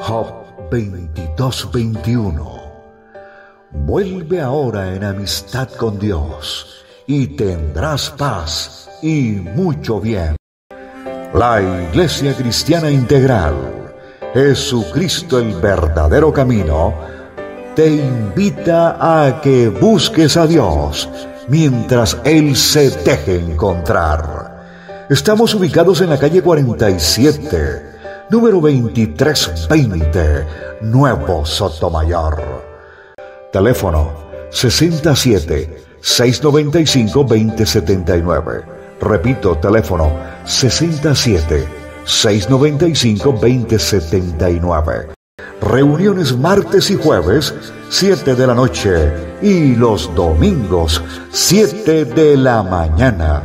Job 22:21. Vuelve ahora en amistad con Dios y tendrás paz y mucho bien. La Iglesia Cristiana Integral, Jesucristo el verdadero camino, te invita a que busques a Dios mientras Él se deje encontrar. Estamos ubicados en la calle 47, número 2320, Nuevo Sotomayor. Teléfono 67-695-2079. Repito, teléfono 67-695-2079. Reuniones martes y jueves, 7 de la noche, y los domingos, 7 de la mañana.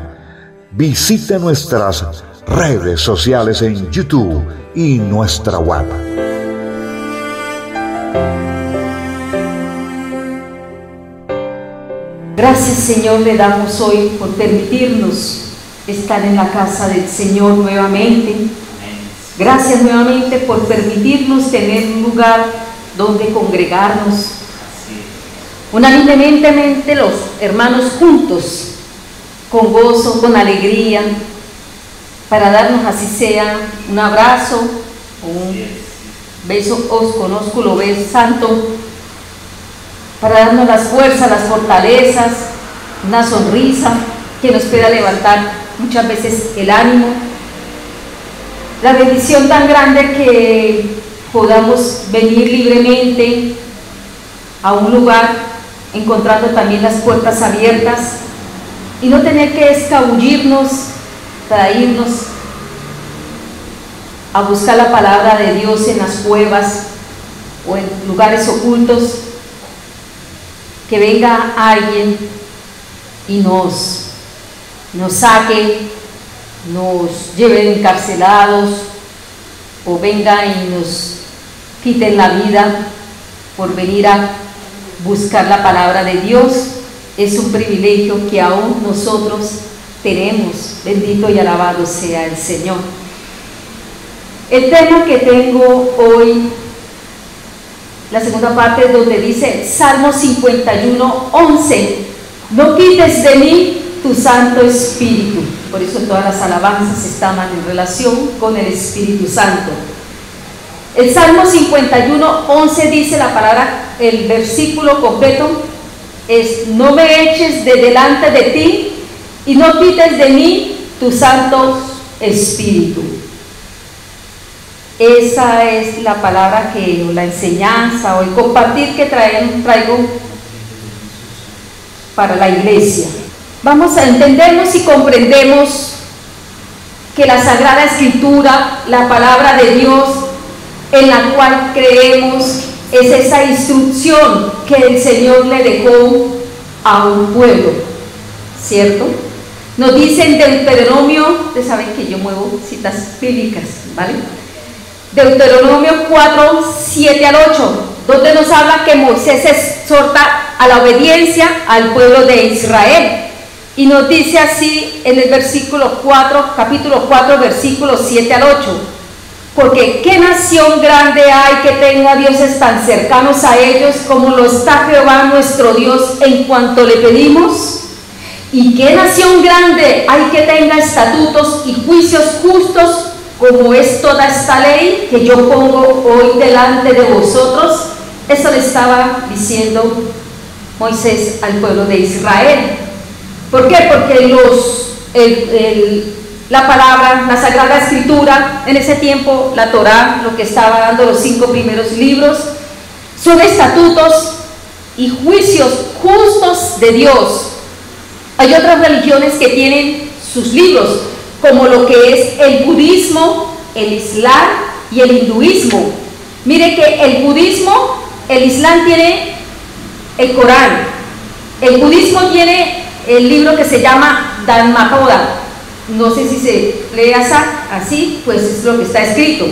Visita nuestras redes sociales en YouTube y nuestra web. Gracias, Señor, le damos hoy por permitirnos estar en la casa del Señor nuevamente. Gracias nuevamente por permitirnos tener un lugar donde congregarnos. Unánimemente los hermanos juntos, con gozo, con alegría, para darnos así sea un abrazo, un beso con ósculo, beso santo, para darnos las fuerzas, las fortalezas, una sonrisa que nos pueda levantar muchas veces el ánimo. La bendición tan grande que podamos venir libremente a un lugar, encontrando también las puertas abiertas y no tener que escabullirnos para irnos a buscar la palabra de Dios en las cuevas o en lugares ocultos. Que venga alguien y nos saque, nos lleven encarcelados o venga y nos quiten la vida por venir a buscar la palabra de Dios. Es un privilegio que aún nosotros tenemos. Bendito y alabado sea el Señor. El tema que tengo hoy, la segunda parte, donde dice Salmo 51:11, no quites de mí tu Santo Espíritu. Por eso todas las alabanzas estaban en relación con el Espíritu Santo. El Salmo 51:11 dice la palabra, el versículo completo es: no me eches de delante de ti y no quites de mí tu Santo Espíritu. Esa es la palabra que, la enseñanza, o el compartir que traigo para la iglesia. Vamos a entendernos y comprendemos que la Sagrada Escritura, la palabra de Dios, en la cual creemos, es esa instrucción que el Señor le dejó a un pueblo, ¿cierto? Nos dice en Deuteronomio, ustedes saben que yo muevo citas bíblicas, ¿vale? Deuteronomio 4:7-8, donde nos habla que Moisés exhorta a la obediencia al pueblo de Israel. Y nos dice así en el versículo 4, capítulo 4, versículos 7-8. Porque qué nación grande hay que tenga dioses tan cercanos a ellos como lo está Jehová nuestro Dios en cuanto le pedimos. Y qué nación grande hay que tenga estatutos y juicios justos como es toda esta ley que yo pongo hoy delante de vosotros. Eso le estaba diciendo Moisés al pueblo de Israel. ¿Por qué? Porque la palabra, la Sagrada Escritura, en ese tiempo la Torá, lo que estaba dando los 5 primeros libros, son estatutos y juicios justos de Dios. Hay otras religiones que tienen sus libros, como lo que es el budismo, el islam y el hinduismo. Mire que el budismo, el islam tiene el Corán, el budismo tiene el libro que se llama Dhammapada, no sé si se lee así, pues es lo que está escrito.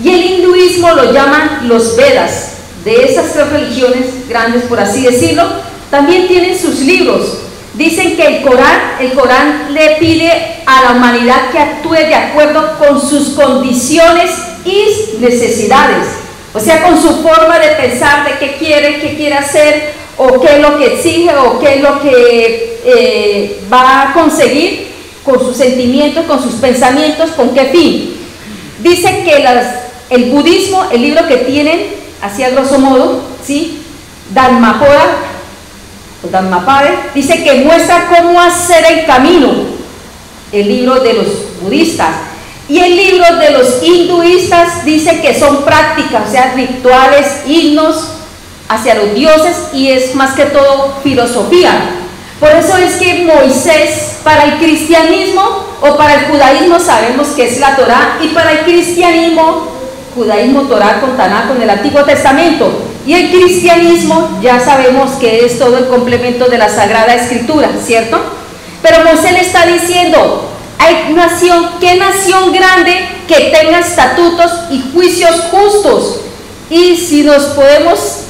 Y el hinduismo lo llaman los Vedas. De esas 3 religiones grandes, por así decirlo, también tienen sus libros. Dicen que el Corán le pide a la humanidad que actúe de acuerdo con sus condiciones y necesidades. O sea, con su forma de pensar, de qué quiere hacer, o qué es lo que exige, o qué es lo que va a conseguir con sus sentimientos, con sus pensamientos, con qué fin. Dice que el budismo, el libro que tienen, así a grosso modo, ¿sí? Dhammapada, dice que muestra cómo hacer el camino, el libro de los budistas. Y el libro de los hinduistas dice que son prácticas, o sea, rituales, himnos hacia los dioses, y es más que todo filosofía. Por eso es que Moisés, para el cristianismo o para el judaísmo sabemos que es la Torá, y para el cristianismo, judaísmo, Torá con Taná, con el Antiguo Testamento, y el cristianismo ya sabemos que es todo el complemento de la Sagrada Escritura, ¿cierto? Pero Moisés le está diciendo, hay nación, ¿qué nación grande que tenga estatutos y juicios justos? Y si nosotros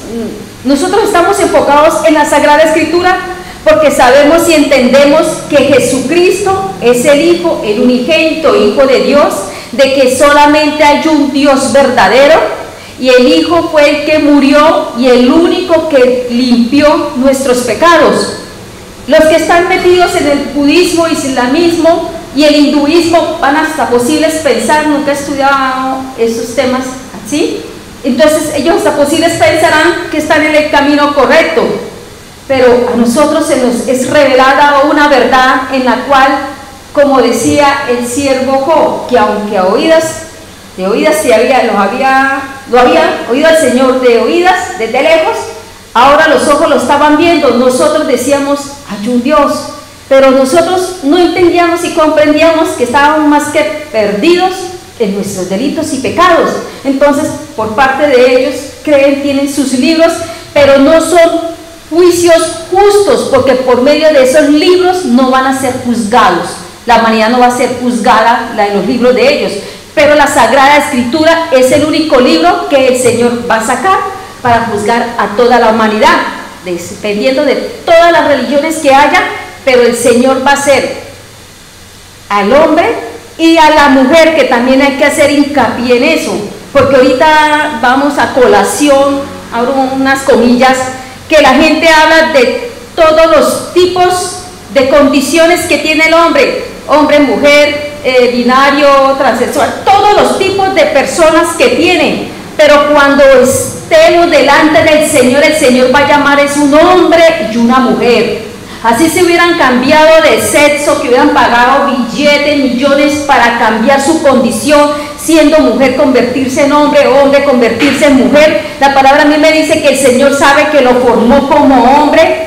estamos enfocados en la Sagrada Escritura porque sabemos y entendemos que Jesucristo es el Hijo, el unigénito Hijo de Dios, de que solamente hay un Dios verdadero, y el Hijo fue el que murió y el único que limpió nuestros pecados. Los que están metidos en el budismo, islamismo y el hinduismo van hasta posibles pensar, nunca he estudiado esos temas así, entonces ellos hasta posibles pensarán que están en el camino correcto, pero a nosotros se nos es revelada una verdad en la cual, como decía el siervo Job, que aunque a oídas lo había oído al Señor de oídas, desde lejos, ahora los ojos lo estaban viendo. Nosotros decíamos, hay un Dios, pero nosotros no entendíamos y comprendíamos que estábamos más que perdidos en nuestros delitos y pecados. Entonces, por parte de ellos, creen, tienen sus libros, pero no son juicios justos, porque por medio de esos libros no van a ser juzgados. La humanidad no va a ser juzgada en los libros de ellos, pero la Sagrada Escritura es el único libro que el Señor va a sacar para juzgar a toda la humanidad, dependiendo de todas las religiones que haya, pero el Señor va a ser al hombre y a la mujer, que también hay que hacer hincapié en eso, porque ahorita vamos a colación, abro unas comillas, que la gente habla de todos los tipos de condiciones que tiene el hombre, mujer, binario, transexual, todos los tipos de personas que tienen, pero cuando estemos delante del Señor, el Señor va a llamar es un hombre y una mujer. Así se hubieran cambiado de sexo, que hubieran pagado billetes, millones para cambiar su condición, siendo mujer convertirse en hombre, hombre convertirse en mujer. La palabra a mí me dice que el Señor sabe que lo formó como hombre.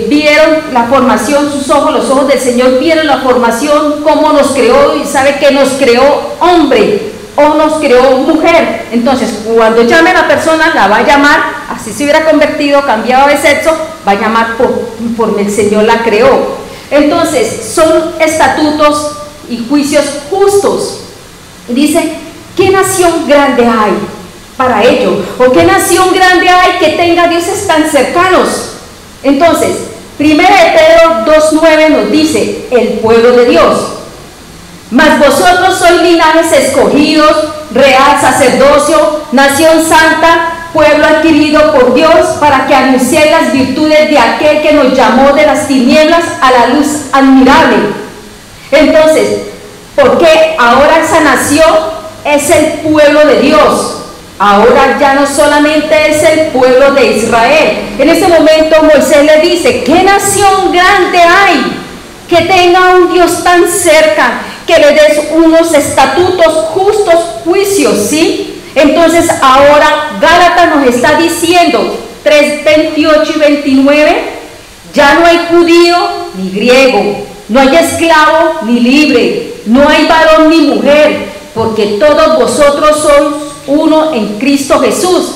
Vieron la formación, sus ojos, los ojos del Señor vieron la formación, cómo nos creó, y sabe que nos creó hombre o nos creó mujer. Entonces, cuando llame a la persona, la va a llamar, así se hubiera convertido, cambiado de sexo, va a llamar por el Señor la creó. Entonces, son estatutos y juicios justos. Dice, ¿qué nación grande hay para ello? ¿O qué nación grande hay que tenga dioses tan cercanos? Entonces, 1 Pedro 2:9 nos dice, el pueblo de Dios. Mas vosotros sois linajes escogidos, real sacerdocio, nación santa, pueblo adquirido por Dios, para que anunciéis las virtudes de aquel que nos llamó de las tinieblas a la luz admirable. Entonces, ¿por qué ahora esa nación es el pueblo de Dios? Ahora ya no solamente es el pueblo de Israel. En ese momento Moisés le dice, ¿qué nación grande hay que tenga un Dios tan cerca, que le des unos estatutos justos, juicios, ¿sí? Entonces ahora Gálatas nos está diciendo, 3:28 y 29, ya no hay judío ni griego, no hay esclavo ni libre, no hay varón ni mujer, porque todos vosotros sois uno en Cristo Jesús.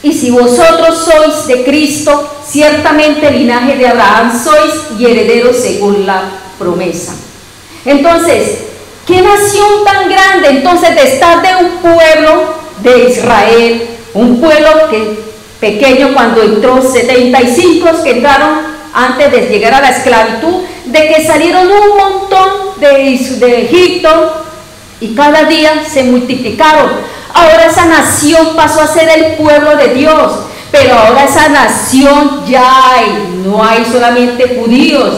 Y si vosotros sois de Cristo, ciertamente linaje de Abraham sois y herederos según la promesa. Entonces, ¿qué nación tan grande? Entonces, de estar de un pueblo de Israel, un pueblo que pequeño cuando entró, 75 que entraron antes de llegar a la esclavitud, de que salieron un montón de Egipto, y cada día se multiplicaron. Ahora esa nación pasó a ser el pueblo de Dios, pero ahora esa nación no hay solamente judíos,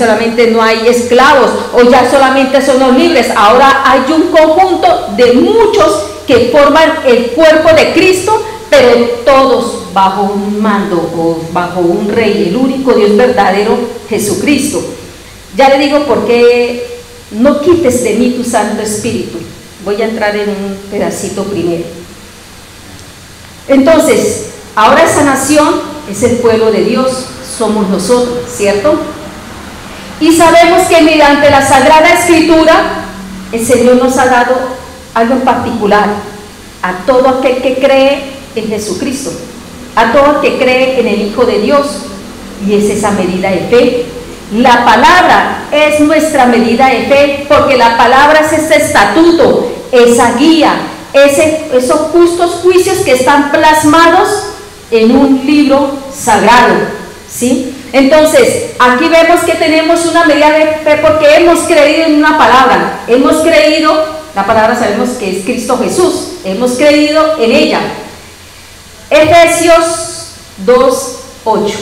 solamente no hay esclavos, o ya solamente son los libres. Ahora hay un conjunto de muchos que forman el cuerpo de Cristo, pero todos bajo un mando o bajo un rey, el único Dios verdadero, Jesucristo. Ya le digo por qué no quites de mí tu Santo Espíritu. Voy a entrar en un pedacito primero. Entonces, ahora esa nación es el pueblo de Dios, somos nosotros, ¿cierto? Y sabemos que mediante la Sagrada Escritura, el Señor nos ha dado algo en particular a todo aquel que cree en Jesucristo, a todo el que cree en el Hijo de Dios, y es esa medida de fe. La palabra es nuestra medida de fe, porque la palabra es ese estatuto, esa guía, esos justos juicios que están plasmados en un libro sagrado, ¿sí? Entonces, aquí vemos que tenemos una medida de fe porque hemos creído en una palabra, hemos creído, la palabra sabemos que es Cristo Jesús, hemos creído en ella. Efesios 2:8.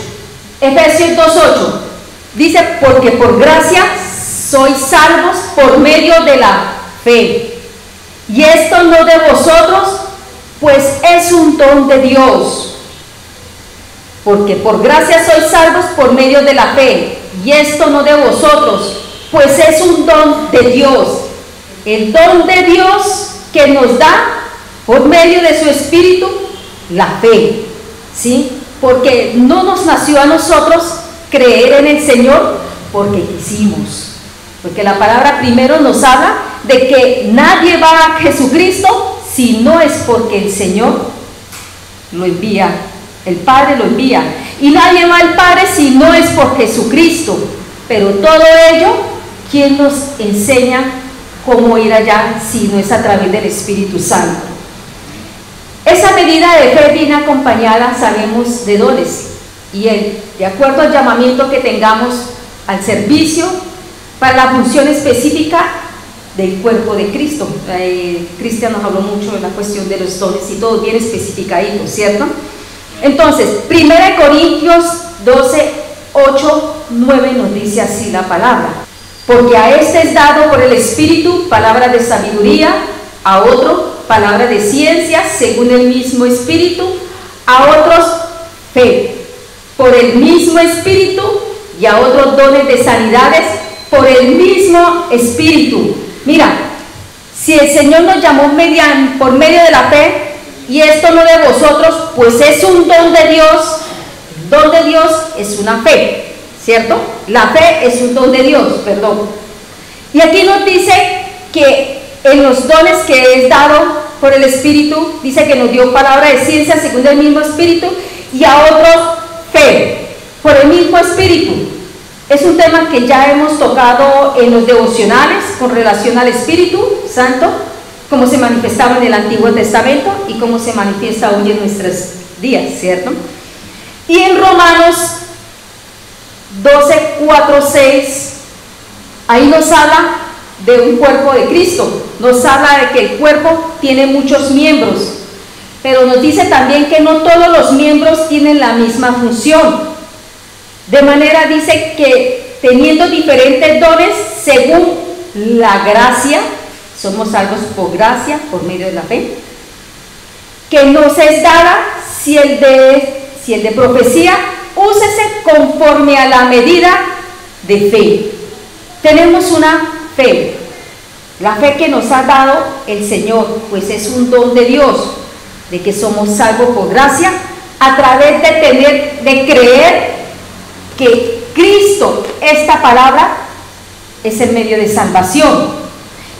Efesios 2:8 dice: porque por gracia sois salvos por medio de la fe. Y esto no de vosotros, pues es un don de Dios. Porque por gracia sois salvos por medio de la fe. Y esto no de vosotros, pues es un don de Dios. El don de Dios que nos da por medio de su Espíritu la fe, ¿sí? Porque no nos nació a nosotros creer en el Señor porque quisimos. Porque la palabra primero nos habla de que nadie va a Jesucristo si no es porque el Señor lo envía, el Padre lo envía. Y nadie va al Padre si no es por Jesucristo. Pero todo ello, ¿quién nos enseña cómo ir allá si no es a través del Espíritu Santo? Esa medida de fe viene acompañada, sabemos, de dones. Y de acuerdo al llamamiento que tengamos al servicio, para la función específica del cuerpo de Cristo. Cristian nos habló mucho de la cuestión de los dones y todo bien especificadito, ¿cierto? Entonces, 1 Corintios 12:8-9 nos dice así la palabra: porque a este es dado por el Espíritu palabra de sabiduría, a otro palabra de ciencia según el mismo Espíritu, a otros fe por el mismo Espíritu, y a otros dones de sanidades por el mismo Espíritu. Mira, si el Señor nos llamó por medio de la fe, y esto no de vosotros, pues es un don de Dios. El don de Dios es una fe, ¿cierto? La fe es un don de Dios, perdón. Y aquí nos dice que en los dones que es dado por el Espíritu, dice que nos dio palabra de ciencia según el mismo Espíritu, y a otros fe por el mismo Espíritu. Es un tema que ya hemos tocado en los devocionales con relación al Espíritu Santo, cómo se manifestaba en el Antiguo Testamento y cómo se manifiesta hoy en nuestros días, ¿cierto? Y en Romanos 12:4-6, ahí nos habla de un cuerpo de Cristo, nos habla de que el cuerpo tiene muchos miembros, pero nos dice también que no todos los miembros tienen la misma función. De manera, dice que teniendo diferentes dones según la gracia, somos salvos por gracia, por medio de la fe, que nos es dada. Si el de profecía, úsese conforme a la medida de fe. Tenemos una fe, la fe que nos ha dado el Señor, pues es un don de Dios, de que somos salvos por gracia, a través de creer que Cristo, esta palabra, es el medio de salvación.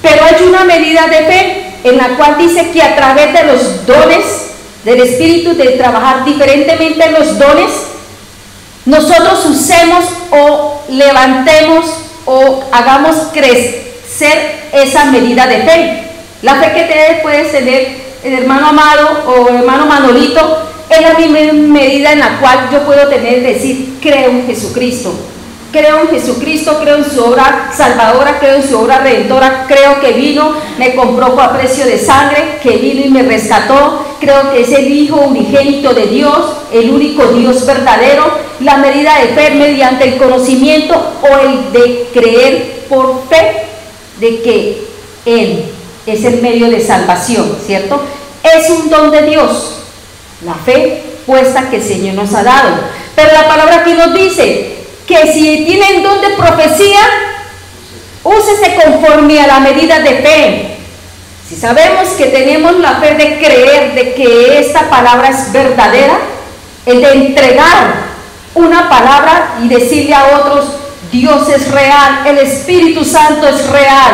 Pero hay una medida de fe en la cual dice que a través de los dones del Espíritu, de trabajar diferentemente en los dones, nosotros usemos o levantemos o hagamos crecer esa medida de fe. La fe que puede tener el hermano Amado o el hermano Manolito es la misma medida en la cual yo puedo tener, decir, creo en Jesucristo, creo en Jesucristo, creo en su obra salvadora, creo en su obra redentora, creo que vino, me compró a precio de sangre, que vino y me rescató, creo que es el Hijo unigénito de Dios, el único Dios verdadero. La medida de fe mediante el conocimiento o el de creer por fe de que Él es el medio de salvación, ¿cierto? Es un don de Dios, la fe puesta que el Señor nos ha dado. Pero la palabra aquí nos dice que si tienen don de profecía, úsese conforme a la medida de fe. Si sabemos que tenemos la fe de creer de que esta palabra es verdadera, el de entregar una palabra y decirle a otros, Dios es real, el Espíritu Santo es real,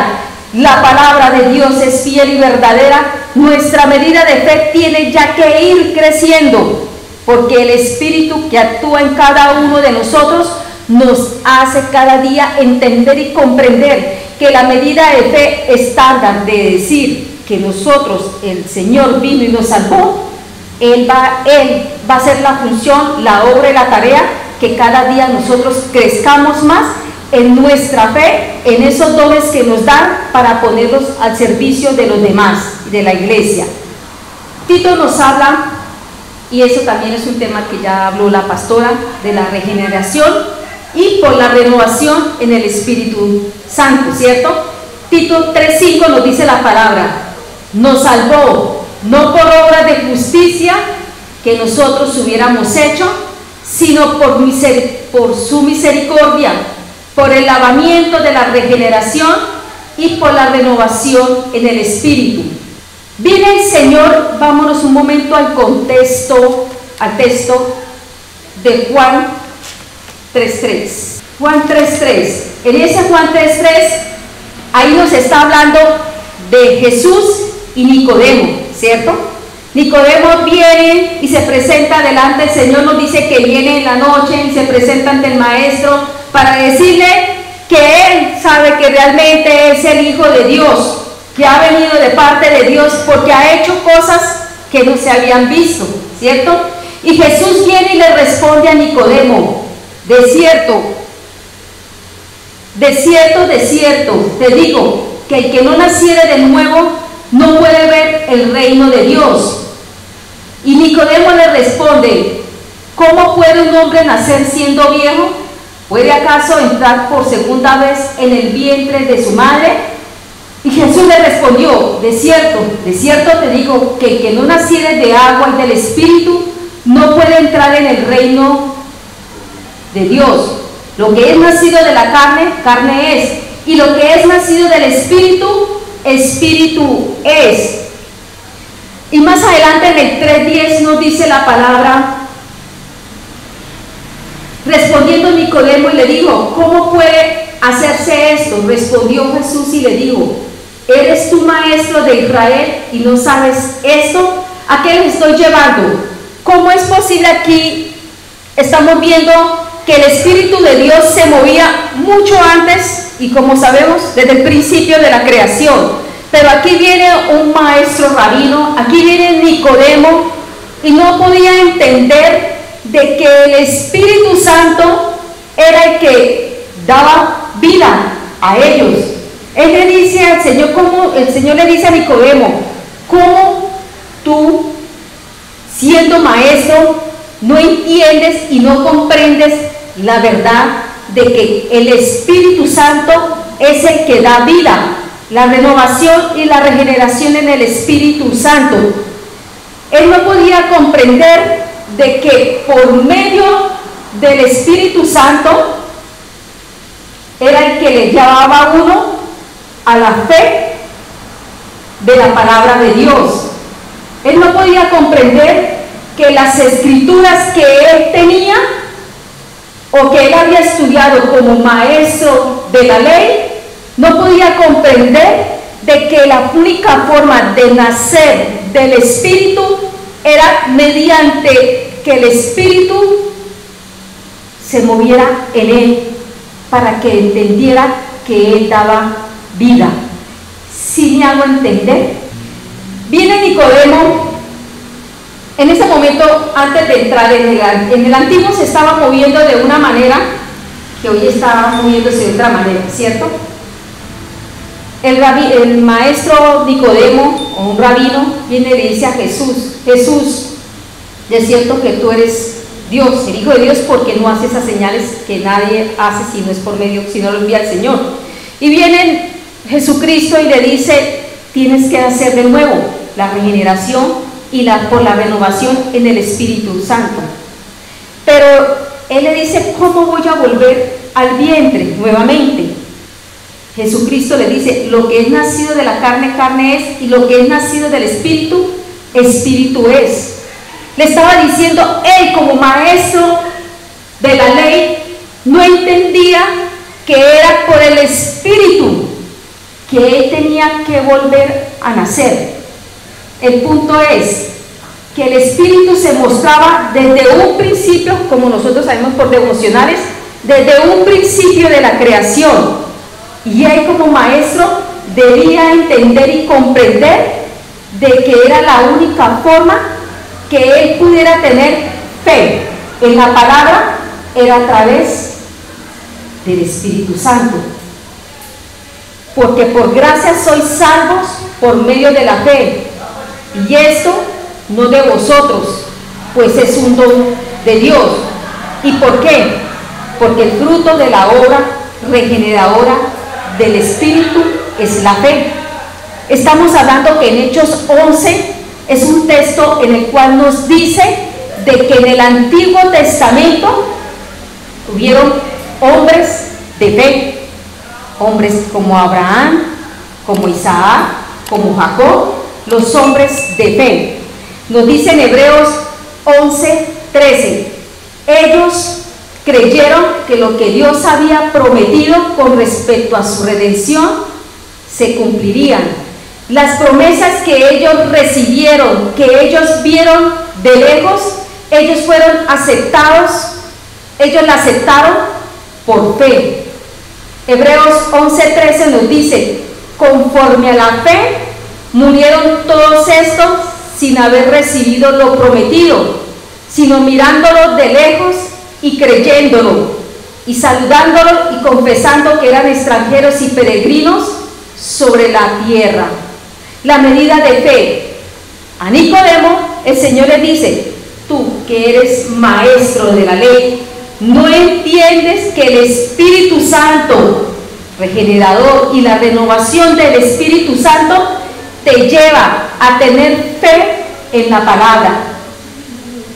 la palabra de Dios es fiel y verdadera, nuestra medida de fe tiene ya que ir creciendo, porque el Espíritu que actúa en cada uno de nosotros nos hace cada día entender y comprender que la medida de fe estándar de decir que nosotros, el Señor vino y nos salvó, Él va a hacer la función, la obra y la tarea, que cada día nosotros crezcamos más en nuestra fe, en esos dones que nos dan para ponerlos al servicio de los demás, de la iglesia. Tito nos habla, y eso también es un tema que ya habló la pastora, de la regeneración y por la renovación en el Espíritu Santo, ¿cierto? Tito 3:5 nos dice la palabra, nos salvó, no por obras de justicia que nosotros hubiéramos hecho, sino por su misericordia, por el lavamiento de la regeneración y por la renovación en el Espíritu. Viene el Señor, vámonos un momento al contexto, al texto de Juan 3:3. Juan 3:3. En ese Juan 3:3, ahí nos está hablando de Jesús y Nicodemo, ¿cierto? Nicodemo viene y se presenta delante del Señor, nos dice que viene en la noche y se presenta ante el Maestro para decirle que él sabe que realmente es el Hijo de Dios, que ha venido de parte de Dios porque ha hecho cosas que no se habían visto, ¿cierto? Y Jesús viene y le responde a Nicodemo, de cierto, te digo que el que no naciere de nuevo no puede ver el reino de Dios. Y Nicodemo le responde, ¿cómo puede un hombre nacer siendo viejo? ¿Puede acaso entrar por segunda vez en el vientre de su madre? Y Jesús le respondió, de cierto te digo que el que no naciere de agua y del Espíritu no puede entrar en el reino de Dios. Lo que es nacido de la carne, carne es, y lo que es nacido del Espíritu, Espíritu es. Y más adelante en el 3:10 nos dice la palabra, respondiendo Nicodemo y le dijo, ¿cómo puede hacerse esto? Respondió Jesús y le dijo, ¿eres tú maestro de Israel y no sabes esto? ¿A qué les estoy llevando? ¿Cómo es posible aquí? Estamos viendo que el Espíritu de Dios se movía mucho antes y como sabemos desde el principio de la creación. Pero aquí viene un maestro rabino, aquí viene Nicodemo y no podía entender de que el Espíritu Santo era el que daba vida a ellos. Él le dice al Señor, como el Señor le dice a Nicodemo, ¿cómo tú, siendo maestro, no entiendes y no comprendes la verdad de que el Espíritu Santo es el que da vida? La renovación y la regeneración en el Espíritu Santo. Él no podía comprender de que por medio del Espíritu Santo era el que le llevaba a uno a la fe de la palabra de Dios. Él no podía comprender que las escrituras que él tenía o que él había estudiado como maestro de la ley, no podía comprender de que la única forma de nacer del Espíritu era mediante que el Espíritu se moviera en él para que entendiera que él daba vida. ¿Sí me hago entender? Viene Nicodemo. En ese momento, antes de entrar en el antiguo, se estaba moviendo de una manera que hoy está moviéndose de otra manera, ¿cierto? El maestro Nicodemo, o un rabino, viene y le dice a Jesús: Jesús, de cierto que tú eres Dios, el Hijo de Dios, porque no hace esas señales que nadie hace si no es por medio, si no lo envía el Señor. Y viene Jesucristo y le dice: tienes que hacer de nuevo la regeneración y por la renovación en el Espíritu Santo. Pero él le dice: ¿cómo voy a volver al vientre nuevamente? Jesucristo le dice: lo que es nacido de la carne, carne es, y lo que es nacido del Espíritu, Espíritu es. Le estaba diciendo, él como maestro de la ley no entendía que era por el Espíritu que él tenía que volver a nacer. El punto es que el Espíritu se mostraba desde un principio, como nosotros sabemos por devocionales, desde un principio de la creación. Y él como maestro debía entender y comprender de que era la única forma que él pudiera tener fe en la palabra, era a través del Espíritu Santo. Porque por gracia sois salvos por medio de la fe, y esto no de vosotros, pues es un don de Dios. ¿Y por qué? Porque el fruto de la obra regeneradora del Espíritu es la fe. Estamos hablando que en Hechos 11 es un texto en el cual nos dice de que en el Antiguo Testamento hubieron hombres de fe, hombres como Abraham, como Isaac, como Jacob, los hombres de fe. Nos dice en Hebreos 11:13, ellos creyeron que lo que Dios había prometido con respecto a su redención se cumplirían. Las promesas que ellos recibieron, que ellos vieron de lejos, ellos fueron aceptados, ellos la aceptaron por fe. Hebreos 11:13 nos dice, conforme a la fe, murieron todos estos sin haber recibido lo prometido, sino mirándolo de lejos y creyéndolo, y saludándolo y confesando que eran extranjeros y peregrinos sobre la tierra. La medida de fe. A Nicodemo el Señor le dice, tú que eres maestro de la ley, ¿no entiendes que el Espíritu Santo regenerador y la renovación del Espíritu Santo te lleva a tener fe en la palabra?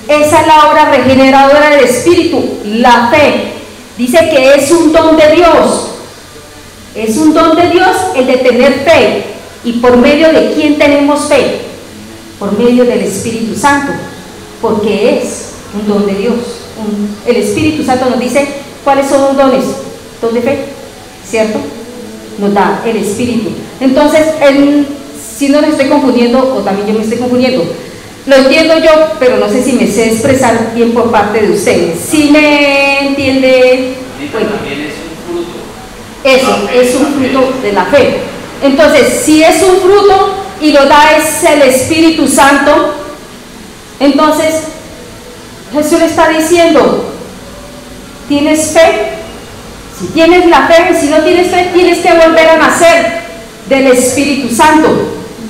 Esa es la obra regeneradora del Espíritu, la fe. Dice que es un don de Dios. Es un don de Dios el de tener fe. ¿Y por medio de quién tenemos fe? Por medio del Espíritu Santo, porque es un don de Dios. El Espíritu Santo nos dice cuáles son los dones. Don de fe, ¿cierto? Nos da el Espíritu. Entonces, si no me estoy confundiendo, o también yo me estoy confundiendo, lo entiendo yo, pero no sé si me sé expresar bien por parte de ustedes. ¿Sí me entiende? Bueno, también es un fruto. Eso, es un fruto de la fe. Entonces, si es un fruto y lo da es el Espíritu Santo, entonces Jesús le está diciendo, ¿tienes fe? Si tienes la fe, si no tienes fe, tienes que volver a nacer del Espíritu Santo.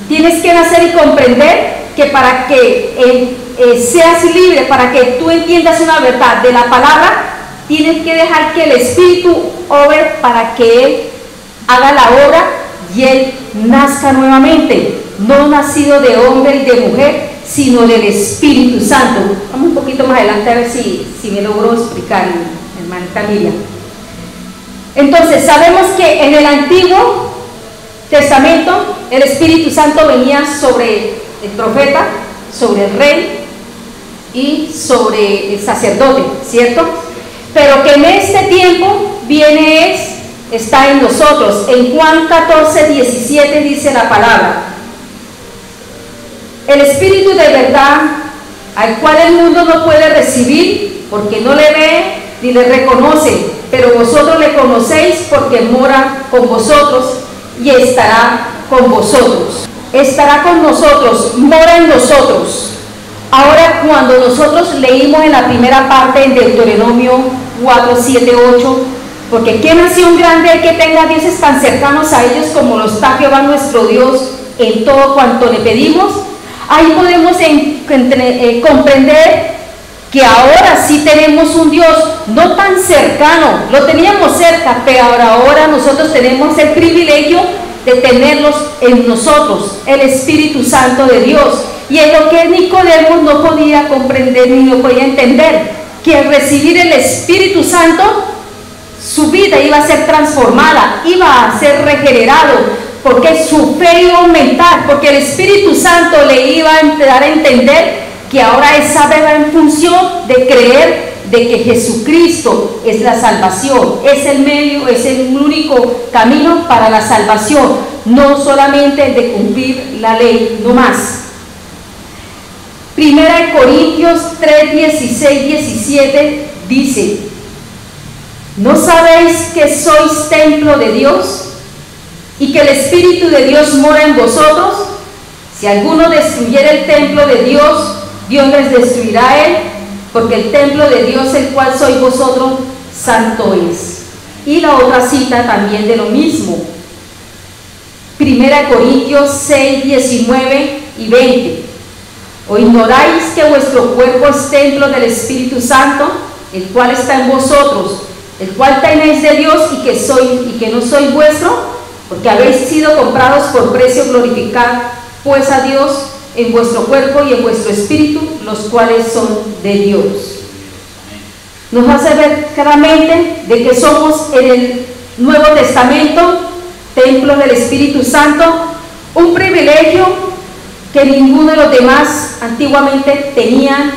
Tienes que nacer y comprender que para que seas libre, para que tú entiendas una verdad de la palabra, tienes que dejar que el Espíritu obre para que Él haga la obra y Él nazca nuevamente, no nacido de hombre y de mujer, sino del Espíritu Santo. Vamos un poquito más adelante a ver si me logro explicar, hermanita Miriam. Entonces, sabemos que en el Antiguo Testamento el Espíritu Santo venía sobre el profeta, sobre el rey y sobre el sacerdote, ¿cierto? Pero que en este tiempo está en nosotros. En Juan 14:17 dice la palabra, el Espíritu de verdad, al cual el mundo no puede recibir, porque no le ve ni le reconoce, pero vosotros le conocéis porque mora con vosotros y estará con vosotros. Estará con nosotros, mora en nosotros. Ahora, cuando nosotros leímos en la primera parte en Deuteronomio 4, 7, 8, Porque ¿qué nación grande hay que tenga dioses tan cercanos a ellos como lo está Jehová nuestro Dios en todo cuanto le pedimos? Ahí podemos comprender que ahora sí tenemos un Dios no tan cercano, lo teníamos cerca, pero ahora nosotros tenemos el privilegio de tenerlos en nosotros, el Espíritu Santo de Dios. Y en lo que Nicodemo no podía comprender ni no podía entender, que al recibir el Espíritu Santo, su vida iba a ser transformada, iba a ser regenerado, porque su fe iba a aumentar, porque el Espíritu Santo le iba a dar a entender que ahora esa fe va en función de creer de que Jesucristo es la salvación, es el medio, es el único camino para la salvación, no solamente el de cumplir la ley, no más. Primera de Corintios 3, 16, 17 dice: ¿no sabéis que sois templo de Dios y que el Espíritu de Dios mora en vosotros? Si alguno destruyera el templo de Dios, Dios les destruirá a él, porque el templo de Dios, el cual sois vosotros, santo es. Y la otra cita también de lo mismo. Primera de Corintios 6, 19 y 20. ¿O ignoráis que vuestro cuerpo es templo del Espíritu Santo, el cual está en vosotros, el cual tenéis de Dios y que no sois vuestro? Porque habéis sido comprados por precio. Glorificad pues a Dios en vuestro cuerpo y en vuestro espíritu, los cuales son de Dios. Nos hace ver claramente de que somos en el Nuevo Testamento templo del Espíritu Santo, un privilegio que ninguno de los demás antiguamente tenían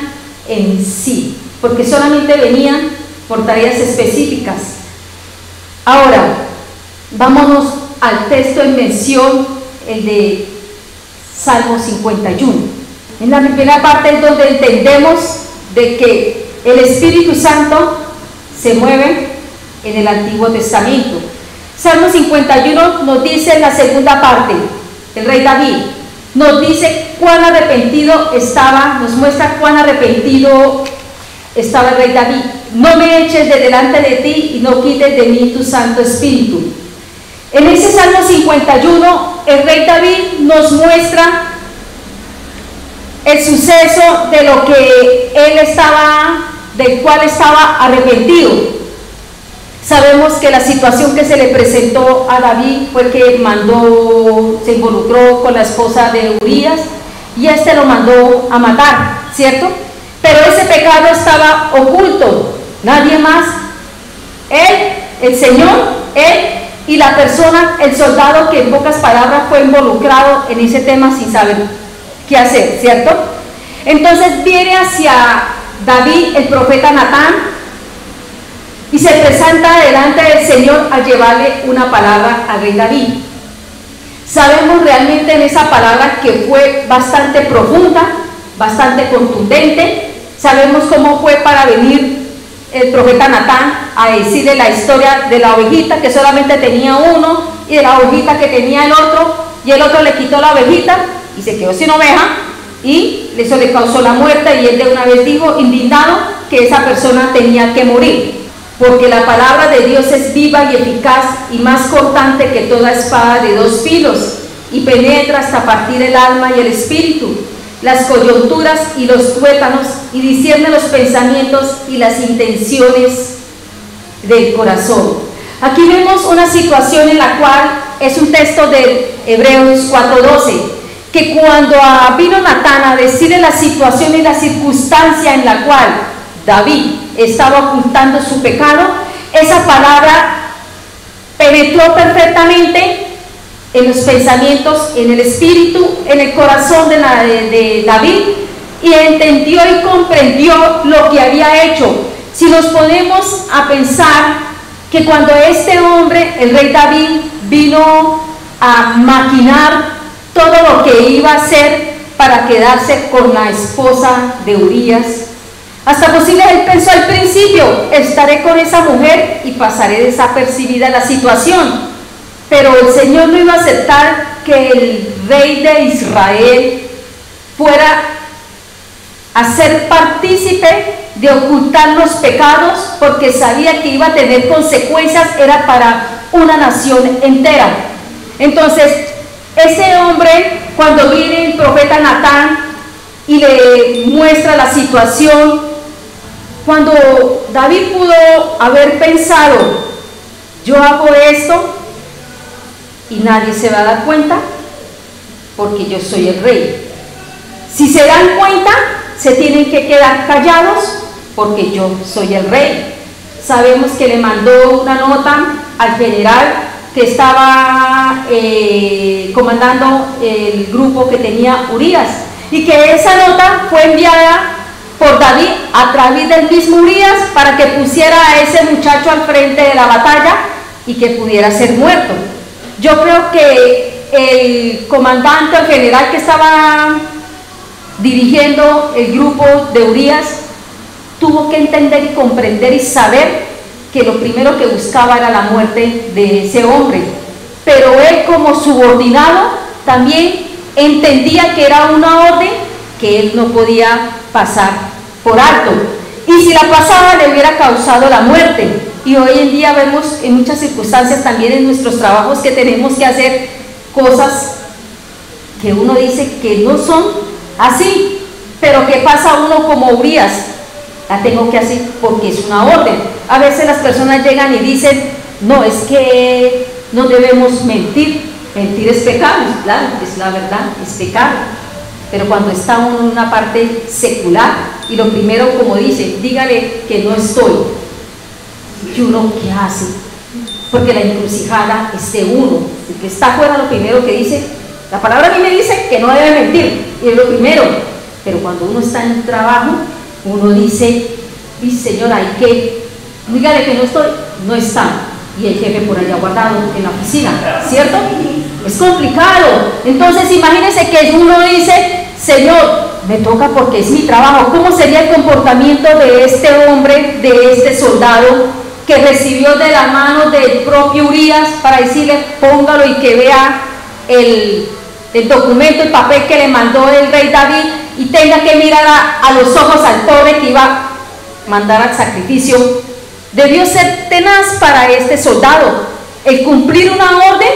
en sí, porque solamente venían por tareas específicas. Ahora, vámonos al texto en mención, el de Salmo 51. En la primera parte es donde entendemos de que el Espíritu Santo se mueve en el Antiguo Testamento. Salmo 51 nos dice en la segunda parte, el rey David nos dice cuán arrepentido estaba, nos muestra cuán arrepentido estaba el rey David. No me eches de delante de ti y no quites de mí tu Santo Espíritu. En ese Salmo 51, el rey David nos muestra el suceso de lo que del cual estaba arrepentido. Sabemos que la situación que se le presentó a David fue que se involucró con la esposa de Urías y este lo mandó a matar, ¿cierto? Pero ese pecado estaba oculto, nadie más, él, el Señor, él y la persona, el soldado que en pocas palabras fue involucrado en ese tema sin saber qué hacer, ¿cierto? Entonces viene hacia David el profeta Natán y se presenta delante del Señor a llevarle una palabra al rey David. Sabemos realmente en esa palabra que fue bastante profunda, bastante contundente. Sabemos cómo fue para venir el profeta Natán a decirle la historia de la ovejita que solamente tenía uno y de la ovejita que tenía el otro, y el otro le quitó la ovejita y se quedó sin oveja y eso le causó la muerte, y él de una vez dijo, indignado, que esa persona tenía que morir, porque la palabra de Dios es viva y eficaz y más cortante que toda espada de dos filos, y penetra hasta partir el alma y el espíritu, las coyunturas y los tuétanos, y discierne los pensamientos y las intenciones del corazón. Aquí vemos una situación en la cual es un texto de Hebreos 4:12, que cuando vino Natán a decirle la situación y la circunstancia en la cual David estaba ocultando su pecado, esa palabra penetró perfectamente en los pensamientos, en el espíritu, en el corazón de David, y entendió y comprendió lo que había hecho. Si nos ponemos a pensar que cuando este hombre, el rey David, vino a maquinar todo lo que iba a hacer para quedarse con la esposa de Urías, hasta posible él pensó al principio, estaré con esa mujer y pasaré desapercibida la situación. Pero el Señor no iba a aceptar que el rey de Israel fuera a ser partícipe de ocultar los pecados, porque sabía que iba a tener consecuencias, era para una nación entera. Entonces, ese hombre, cuando viene el profeta Natán y le muestra la situación, cuando David pudo haber pensado, yo hago esto y nadie se va a dar cuenta, porque yo soy el rey. Si se dan cuenta, se tienen que quedar callados, porque yo soy el rey. Sabemos que le mandó una nota al general que estaba comandando el grupo que tenía Urías, y que esa nota fue enviada por David a través del mismo Urías para que pusiera a ese muchacho al frente de la batalla y que pudiera ser muerto. Yo creo que el comandante o general que estaba dirigiendo el grupo de Urías tuvo que entender y comprender y saber que lo primero que buscaba era la muerte de ese hombre, pero él, como subordinado, también entendía que era una orden que él no podía pasar por alto, y si la pasaba le hubiera causado la muerte. Y hoy en día vemos en muchas circunstancias, también en nuestros trabajos, que tenemos que hacer cosas que uno dice que no son así, pero que pasa uno como Urías, la tengo que hacer porque es una orden. A veces las personas llegan y dicen, no, es que no debemos mentir, mentir es pecado. Claro, es la verdad, es pecado, pero cuando está uno en una parte secular, y lo primero, como dice, dígale que no estoy, y uno, ¿qué hace? Porque la encrucijada es de uno. El que está afuera, lo primero que dice, la palabra a mí me dice que no debe mentir, y es lo primero. Pero cuando uno está en un trabajo, uno dice, Señor, hay que, dígale que no estoy, no está, y el jefe por allá guardado en la oficina, ¿cierto? Es complicado. Entonces imagínense que uno dice, Señor, me toca porque es mi trabajo. ¿Cómo sería el comportamiento de este hombre, de este soldado, que recibió de la mano del propio Urías para decirle, póngalo y que vea el documento, el papel que le mandó el rey David, y tenga que mirar a los ojos al pobre que iba a mandar al sacrificio? Debió ser tenaz para este soldado el cumplir una orden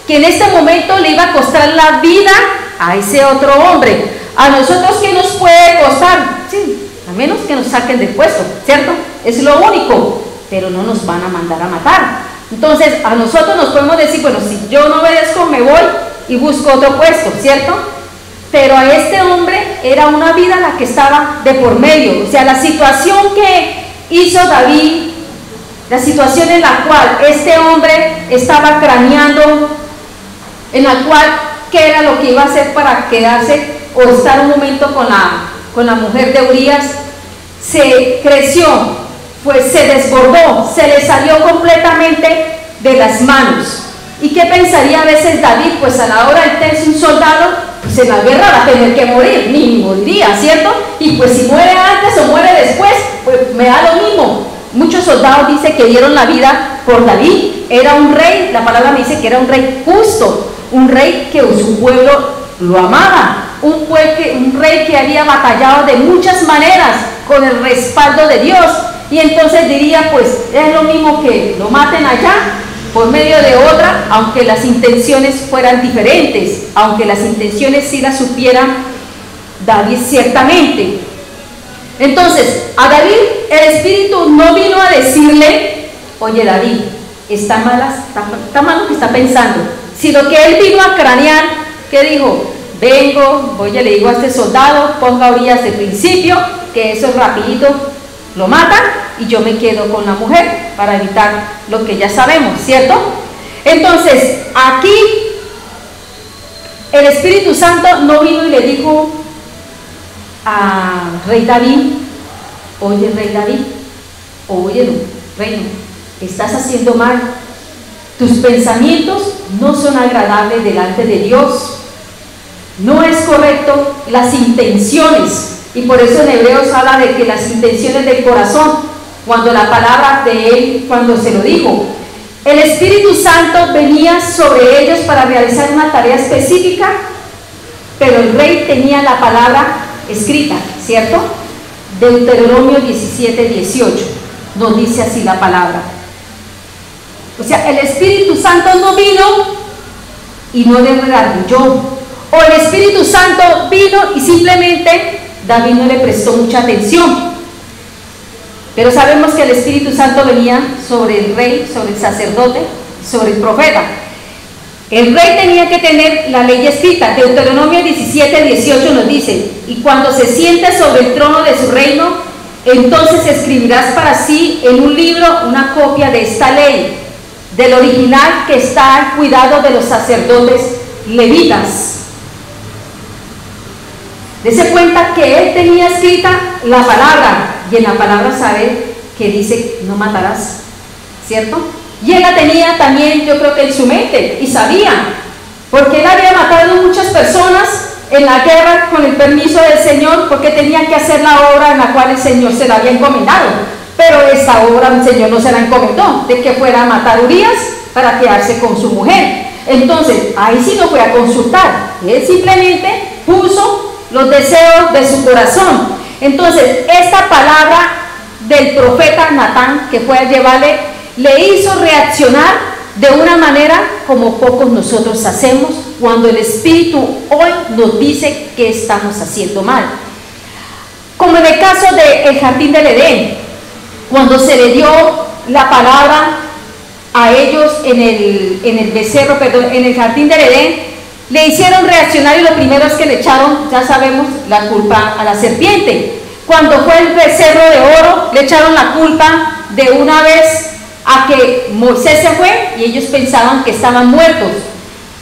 que en este momento le iba a costar la vida a ese otro hombre. A nosotros, ¿qué nos puede costar? Sí, a menos que nos saquen del puesto, ¿cierto? Es lo único, pero no nos van a mandar a matar. Entonces a nosotros nos podemos decir, bueno, si yo no obedezco, me voy y busco otro puesto, ¿cierto? Pero a este hombre era una vida la que estaba de por medio. O sea, la situación que hizo David, la situación en la cual este hombre estaba craneando, en la cual qué era lo que iba a hacer para quedarse o estar un momento con la mujer de Urías, se creció, pues se desbordó, se le salió completamente de las manos. ¿Y qué pensaría a veces David? Pues a la hora de ser un soldado, pues en la guerra va a tener que morir, ni moriría, ¿cierto? Y pues si muere antes o muere después, pues me da lo mismo. Muchos soldados dicen que dieron la vida por David. Era un rey, la palabra me dice que era un rey justo, un rey que su pueblo lo amaba, un rey que había batallado de muchas maneras con el respaldo de Dios. Y entonces diría, pues es lo mismo que lo maten allá por medio de otra, aunque las intenciones fueran diferentes, aunque las intenciones sí las supiera David ciertamente. Entonces a David el Espíritu no vino a decirle, oye David, está mal lo que está pensando. Si lo que él vino a cranear, ¿qué dijo? Vengo, voy y le digo a este soldado, ponga a Urías de principio, que eso rapidito lo matan y yo me quedo con la mujer para evitar lo que ya sabemos, ¿cierto? Entonces aquí el Espíritu Santo no vino y le dijo a rey David, oye rey David, óyelo, reino, estás haciendo mal, tus pensamientos no son agradables delante de Dios, no es correcto las intenciones. Y por eso en Hebreos habla de que las intenciones del corazón, cuando la palabra de él, cuando se lo dijo, el Espíritu Santo venía sobre ellos para realizar una tarea específica, pero el rey tenía la palabra escrita, ¿cierto? Deuteronomio 17, 18, nos dice así la palabra. O sea, el Espíritu Santo no vino y no le redarguyó, o el Espíritu Santo vino y simplemente David no le prestó mucha atención. Pero sabemos que el Espíritu Santo venía sobre el rey, sobre el sacerdote, sobre el profeta. El rey tenía que tener la ley escrita. Deuteronomio 17, 18 nos dice: y cuando se siente sobre el trono de su reino, entonces escribirás para sí en un libro una copia de esta ley, del original que está al cuidado de los sacerdotes levitas. Dese cuenta que él tenía escrita la palabra, y en la palabra sabe que dice no matarás, ¿cierto? Y él la tenía también, yo creo que en su mente, y sabía, porque él había matado muchas personas en la guerra con el permiso del Señor, porque tenía que hacer la obra en la cual el Señor se la había encomendado. Pero esta obra el Señor no se la encomendó, de que fuera a matar a Urías para quedarse con su mujer. Entonces, ahí sí no fue a consultar, él simplemente puso los deseos de su corazón. Entonces, esta palabra del profeta Natán, que fue a llevarle, le hizo reaccionar de una manera como pocos nosotros hacemos cuando el Espíritu hoy nos dice que estamos haciendo mal. Como en el caso del jardín del Edén, cuando se le dio la palabra a ellos en el jardín del Edén, le hicieron reaccionar y lo primero es que le echaron, ya sabemos, la culpa a la serpiente. Cuando fue el becerro de oro, le echaron la culpa de una vez a que Moisés se fue y ellos pensaban que estaban muertos.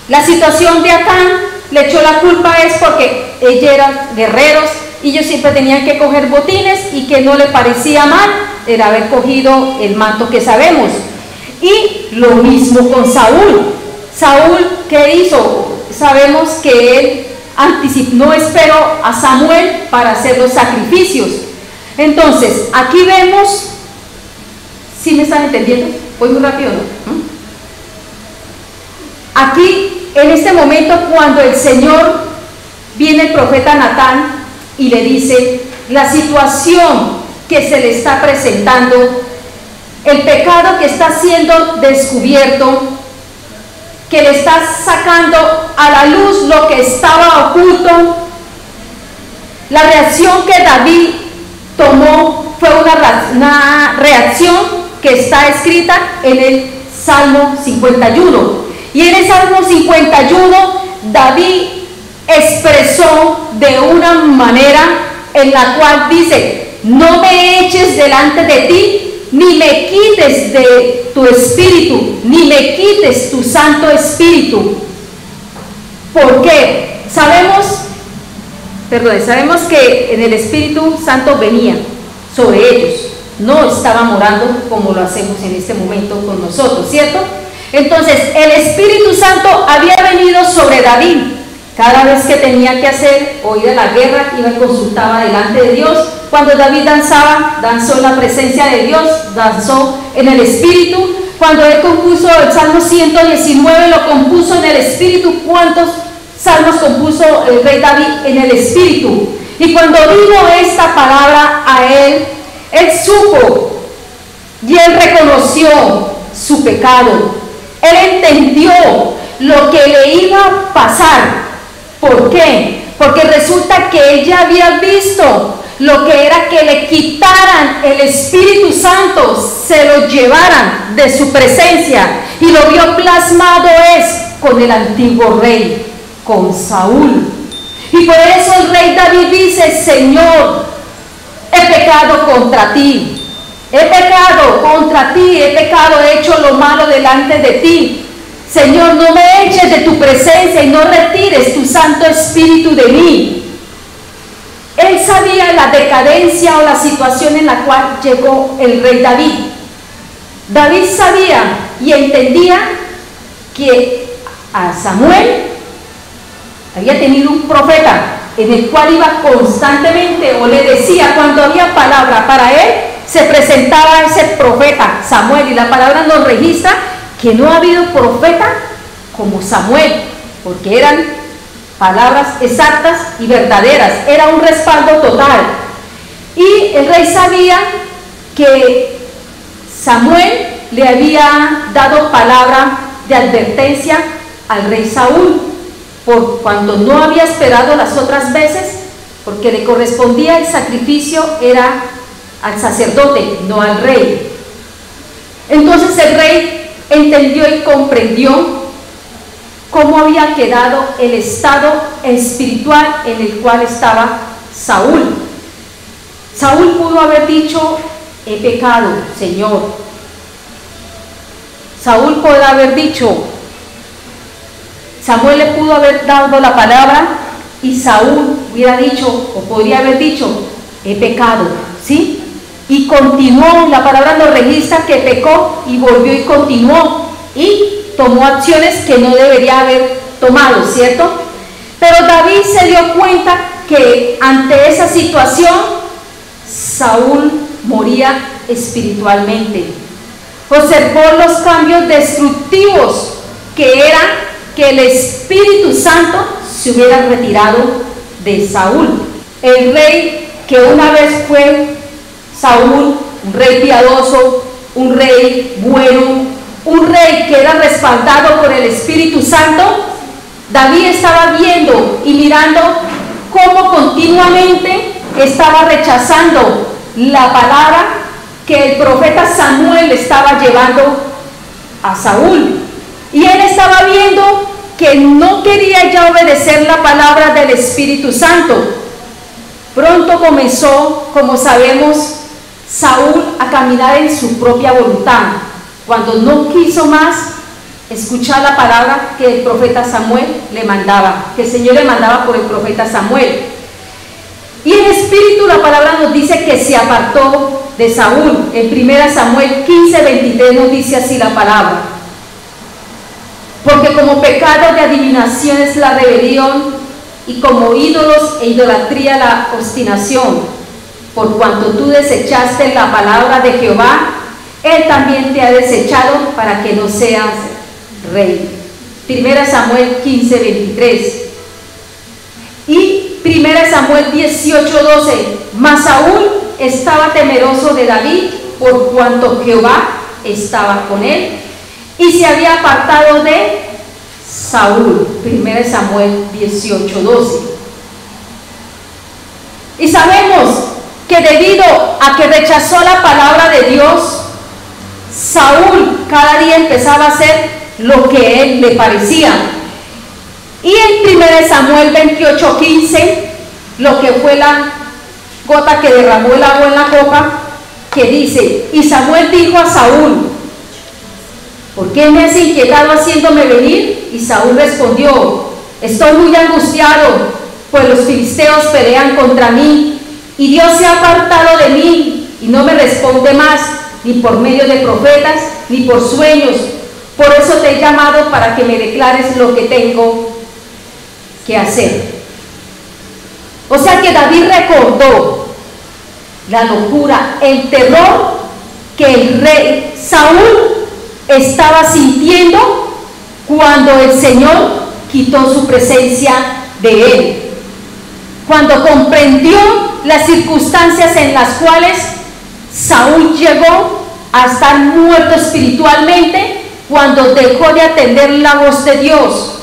La situación de Acán le echó la culpa es porque ellos eran guerreros y ellos siempre tenían que coger botines y que no le parecía mal el haber cogido el manto que sabemos. Y lo mismo con Saúl. Saúl, ¿qué hizo? Sabemos que él no esperó a Samuel para hacer los sacrificios. Entonces, aquí vemos, ¿sí me están entendiendo? Voy muy rápido, ¿no? Aquí, en este momento, cuando el Señor, viene el profeta Natán y le dice la situación que se le está presentando, el pecado que está siendo descubierto, que le está sacando a la luz lo que estaba oculto. La reacción que David tomó fue una reacción que está escrita en el Salmo 51. Y en el Salmo 51 David expresó de una manera en la cual dice: no me eches delante de ti, ni me quites de tu espíritu, ni me quites tu Santo Espíritu. ¿Por qué? Sabemos que en el Espíritu Santo venía sobre ellos, no estaba morando como lo hacemos en este momento con nosotros, ¿cierto? Entonces, el Espíritu Santo había venido sobre David. Cada vez que tenía que hacer o ir a la guerra, iba y consultaba delante de Dios. Cuando David danzó en la presencia de Dios, danzó en el Espíritu. Cuando él compuso el Salmo 119, lo compuso en el Espíritu. ¿Cuántos salmos compuso el rey David en el Espíritu? Y cuando vino esta palabra a él supo y él reconoció su pecado. Él entendió lo que le iba a pasar. ¿Por qué? Porque resulta que él ya había visto lo que era que le quitaran el Espíritu Santo, se lo llevaran de su presencia, y lo vio plasmado es con el antiguo rey, con Saúl. Y por eso el rey David dice: Señor, he pecado contra ti, he pecado contra ti, he pecado, he hecho lo malo delante de ti. Señor, no me eches de tu presencia y no retires tu Santo Espíritu de mí. Él sabía la decadencia o la situación en la cual llegó el rey David. David sabía y entendía que a Samuel había tenido un profeta en el cual iba constantemente, o le decía, cuando había palabra para él, se presentaba ese profeta Samuel, y la palabra nos registra que no ha habido profeta como Samuel, porque eran palabras exactas y verdaderas, era un respaldo total. Y el rey sabía que Samuel le había dado palabra de advertencia al rey Saúl, por cuando no había esperado las otras veces, porque le correspondía el sacrificio era al sacerdote, no al rey. Entonces el rey entendió y comprendió cómo había quedado el estado espiritual en el cual estaba Saúl. Saúl pudo haber dicho: he pecado, Señor. Saúl pudo haber dicho, Samuel le pudo haber dado la palabra y Saúl hubiera dicho, o podría haber dicho: he pecado, ¿sí? Y continuó, la palabra nos registra que pecó y volvió y continuó y tomó acciones que no debería haber tomado, ¿cierto? Pero David se dio cuenta que ante esa situación Saúl moría espiritualmente. Observó los cambios destructivos que era que el Espíritu Santo se hubiera retirado de Saúl. El rey que una vez fue Saúl, un rey piadoso, un rey bueno, un rey que era respaldado por el Espíritu Santo, David estaba viendo y mirando cómo continuamente estaba rechazando la palabra que el profeta Samuel estaba llevando a Saúl. Y él estaba viendo que no quería ya obedecer la palabra del Espíritu Santo. Pronto comenzó, como sabemos, Saúl a caminar en su propia voluntad, cuando no quiso más escuchar la palabra que el profeta Samuel le mandaba, que el Señor le mandaba por el profeta Samuel. Y en espíritu la palabra nos dice que se apartó de Saúl. En 1 Samuel 15:23 nos dice así la palabra: porque como pecado de adivinación es la rebelión, y como ídolos e idolatría la obstinación. Por cuanto tú desechaste la palabra de Jehová, él también te ha desechado para que no seas rey. 1 Samuel 15:23. Y 1 Samuel 18:12. Mas Saúl estaba temeroso de David, por cuanto Jehová estaba con él, y se había apartado de Saúl. 1 Samuel 18:12. Y sabemos que debido a que rechazó la palabra de Dios, Saúl cada día empezaba a hacer lo que a él le parecía. Y en 1 Samuel 28:15, lo que fue la gota que derramó el agua en la copa, que dice: y Samuel dijo a Saúl: ¿por qué me has inquietado haciéndome venir? Y Saúl respondió: estoy muy angustiado, pues los filisteos pelean contra mí, y Dios se ha apartado de mí, y no me responde más, ni por medio de profetas, ni por sueños. Por eso te he llamado, para que me declares lo que tengo que hacer. O sea que David recordó la locura, el terror que el rey Saúl estaba sintiendo cuando el Señor quitó su presencia de él, cuando comprendió las circunstancias en las cuales Saúl llegó a estar muerto espiritualmente, cuando dejó de atender la voz de Dios,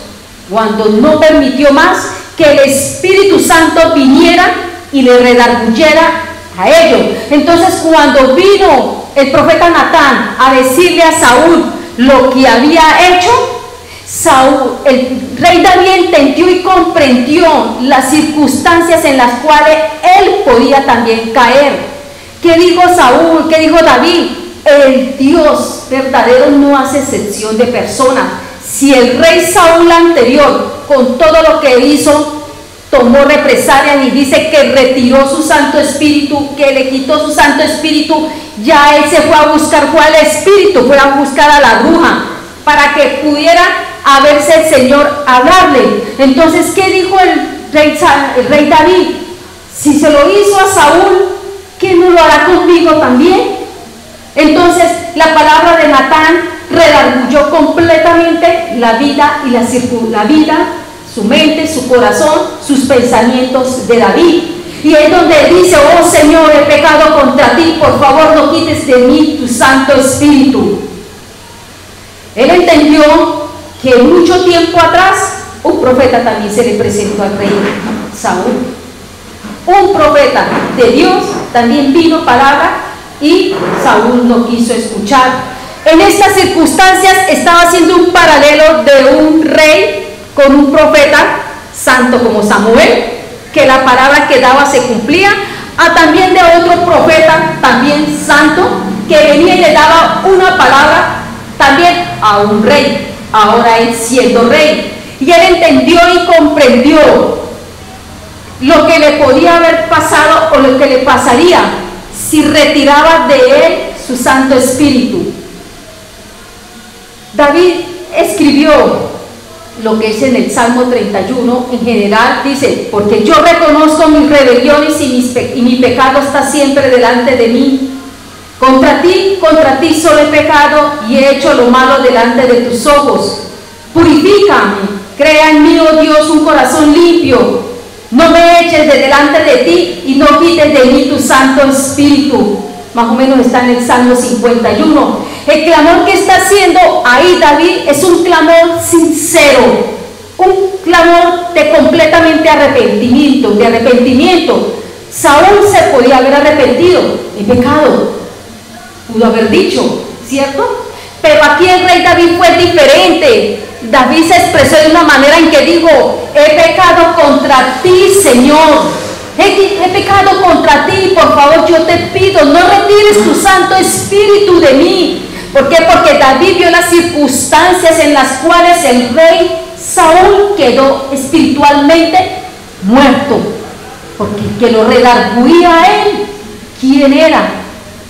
cuando no permitió más que el Espíritu Santo viniera y le redarguyera a ello. Entonces, cuando vino el profeta Natán a decirle a Saúl lo que había hecho, el rey David entendió y comprendió las circunstancias en las cuales él podía también caer. ¿Qué dijo Saúl? ¿Qué dijo David? El Dios verdadero no hace excepción de personas. Si el rey Saúl anterior, con todo lo que hizo, tomó represalias y dice que retiró su Santo Espíritu, que le quitó su Santo Espíritu, ya él se fue a buscar, fue al Espíritu, fue a buscar a la bruja, para que pudiera a verse el Señor hablarle. Entonces, ¿qué dijo el rey David? Si se lo hizo a Saúl, ¿qué no lo hará conmigo también? Entonces, la palabra de Natán redarguyó completamente la vida y su mente, su corazón, sus pensamientos de David. Y es donde dice: oh Señor, he pecado contra ti, por favor no quites de mí tu Santo Espíritu. Él entendió que mucho tiempo atrás un profeta también se le presentó al rey Saúl. Un profeta de Dios también vino palabra y Saúl no quiso escuchar. En estas circunstancias estaba haciendo un paralelo de un rey con un profeta santo como Samuel, que la palabra que daba se cumplía, a también de otro profeta también santo, que venía y le daba una palabra también a un rey, ahora él siendo rey. Y él entendió y comprendió lo que le podía haber pasado o lo que le pasaría si retiraba de él su Santo Espíritu. David escribió lo que es en el Salmo 31, en general dice: porque yo reconozco mis rebeliones y mi pecado está siempre delante de mí. Contra ti solo he pecado y he hecho lo malo delante de tus ojos. Purifícame, crea en mí, oh Dios, un corazón limpio. No me eches de delante de ti y no quites de mí tu Santo Espíritu. Más o menos está en el Salmo 51. El clamor que está haciendo ahí David es un clamor sincero, un clamor de completamente arrepentimiento. Saúl se podía haber arrepentido, he pecado, pudo haber dicho, ¿cierto? Pero aquí el rey David fue diferente. David se expresó de una manera en que dijo: he pecado contra ti, Señor. He pecado contra ti, por favor yo te pido, no retires tu Santo Espíritu de mí. ¿Por qué? Porque David vio las circunstancias en las cuales el rey Saúl quedó espiritualmente muerto. Porque el que lo redarguía a él, ¿quién era?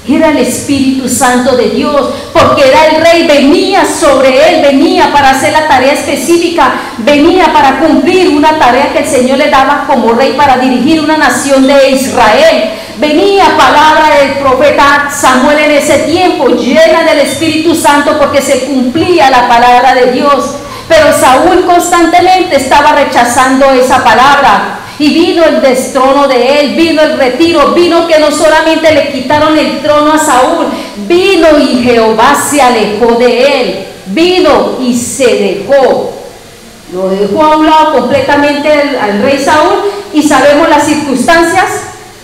Era el Espíritu Santo de Dios, porque era el rey, venía sobre él, venía para hacer la tarea específica, venía para cumplir una tarea que el Señor le daba como rey para dirigir una nación de Israel. Venía palabra del profeta Samuel en ese tiempo, llena del Espíritu Santo, porque se cumplía la palabra de Dios. Pero Saúl constantemente estaba rechazando esa palabra. Y vino el destrono de él, vino el retiro, vino que no solamente le quitaron el trono a Saúl, vino y Jehová se alejó de él, vino y se dejó. Lo dejó a un lado completamente al rey Saúl, y sabemos las circunstancias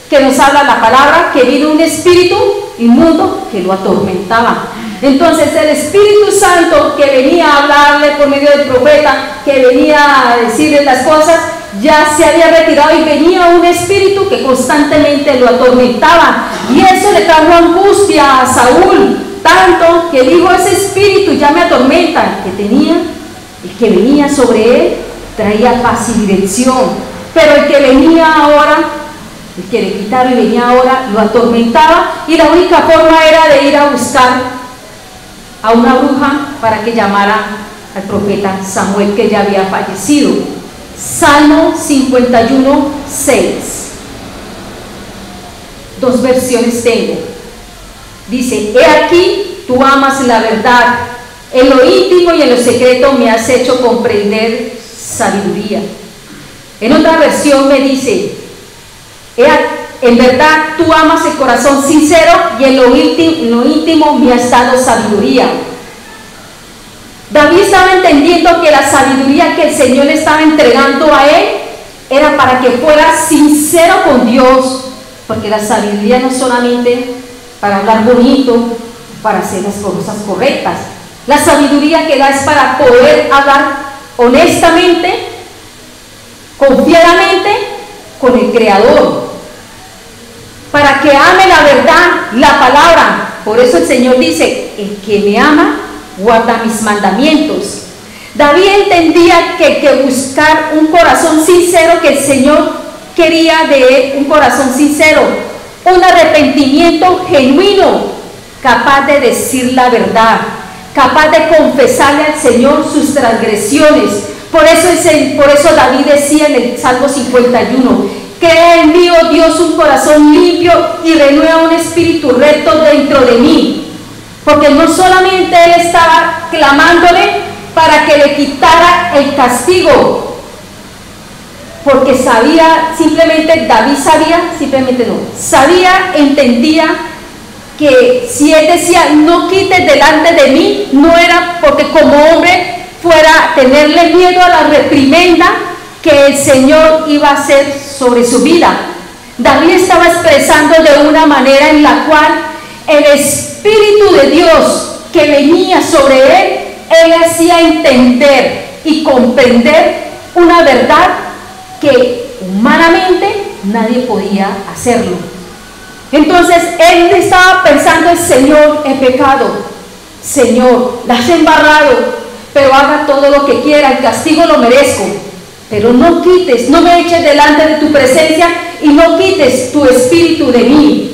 que nos habla la palabra, que vino un espíritu inmundo que lo atormentaba. Entonces el Espíritu Santo que venía a hablarle por medio del profeta, que venía a decirle las cosas, ya se había retirado, y venía un espíritu que constantemente lo atormentaba, y eso le trajo angustia a Saúl, tanto que dijo: ese espíritu ya me atormenta. El que venía sobre él traía paz y dirección, pero el que venía ahora, el que le quitaron y venía ahora, lo atormentaba, y la única forma era de ir a buscar a una bruja para que llamara al profeta Samuel, que ya había fallecido. Salmo 51, 6. Dos versiones tengo. Dice: he aquí, tú amas la verdad, en lo íntimo y en lo secreto me has hecho comprender sabiduría. En otra versión me dice: en verdad tú amas el corazón sincero, y en lo íntimo me has dado sabiduría. David estaba entendiendo que la sabiduría que el Señor le estaba entregando a él era para que fuera sincero con Dios, porque la sabiduría no es solamente para hablar bonito, para hacer las cosas correctas. La sabiduría que da es para poder hablar honestamente, confiadamente con el Creador, para que ame la verdad, la palabra. Por eso el Señor dice: el que me ama guarda mis mandamientos. David entendía que buscar un corazón sincero, que el Señor quería de él un corazón sincero, un arrepentimiento genuino, capaz de decir la verdad, capaz de confesarle al Señor sus transgresiones. Por eso David decía en el Salmo 51: crea en mí, oh Dios, un corazón limpio y renueva un espíritu recto dentro de mí. Porque no solamente él estaba clamándole para que le quitara el castigo, porque sabía, simplemente David sabía, simplemente no, sabía, entendía que si él decía no quites delante de mí, no era porque como hombre fuera a tenerle miedo a la reprimenda que el Señor iba a hacer sobre su vida. David estaba expresando de una manera en la cual el Espíritu de Dios que venía sobre él hacía entender y comprender una verdad que humanamente nadie podía hacerlo. Entonces él estaba pensando: Señor, he pecado, Señor, la has embarrado, pero haga todo lo que quiera, el castigo lo merezco, pero no quites, no me eches delante de tu presencia y no quites tu espíritu de mí.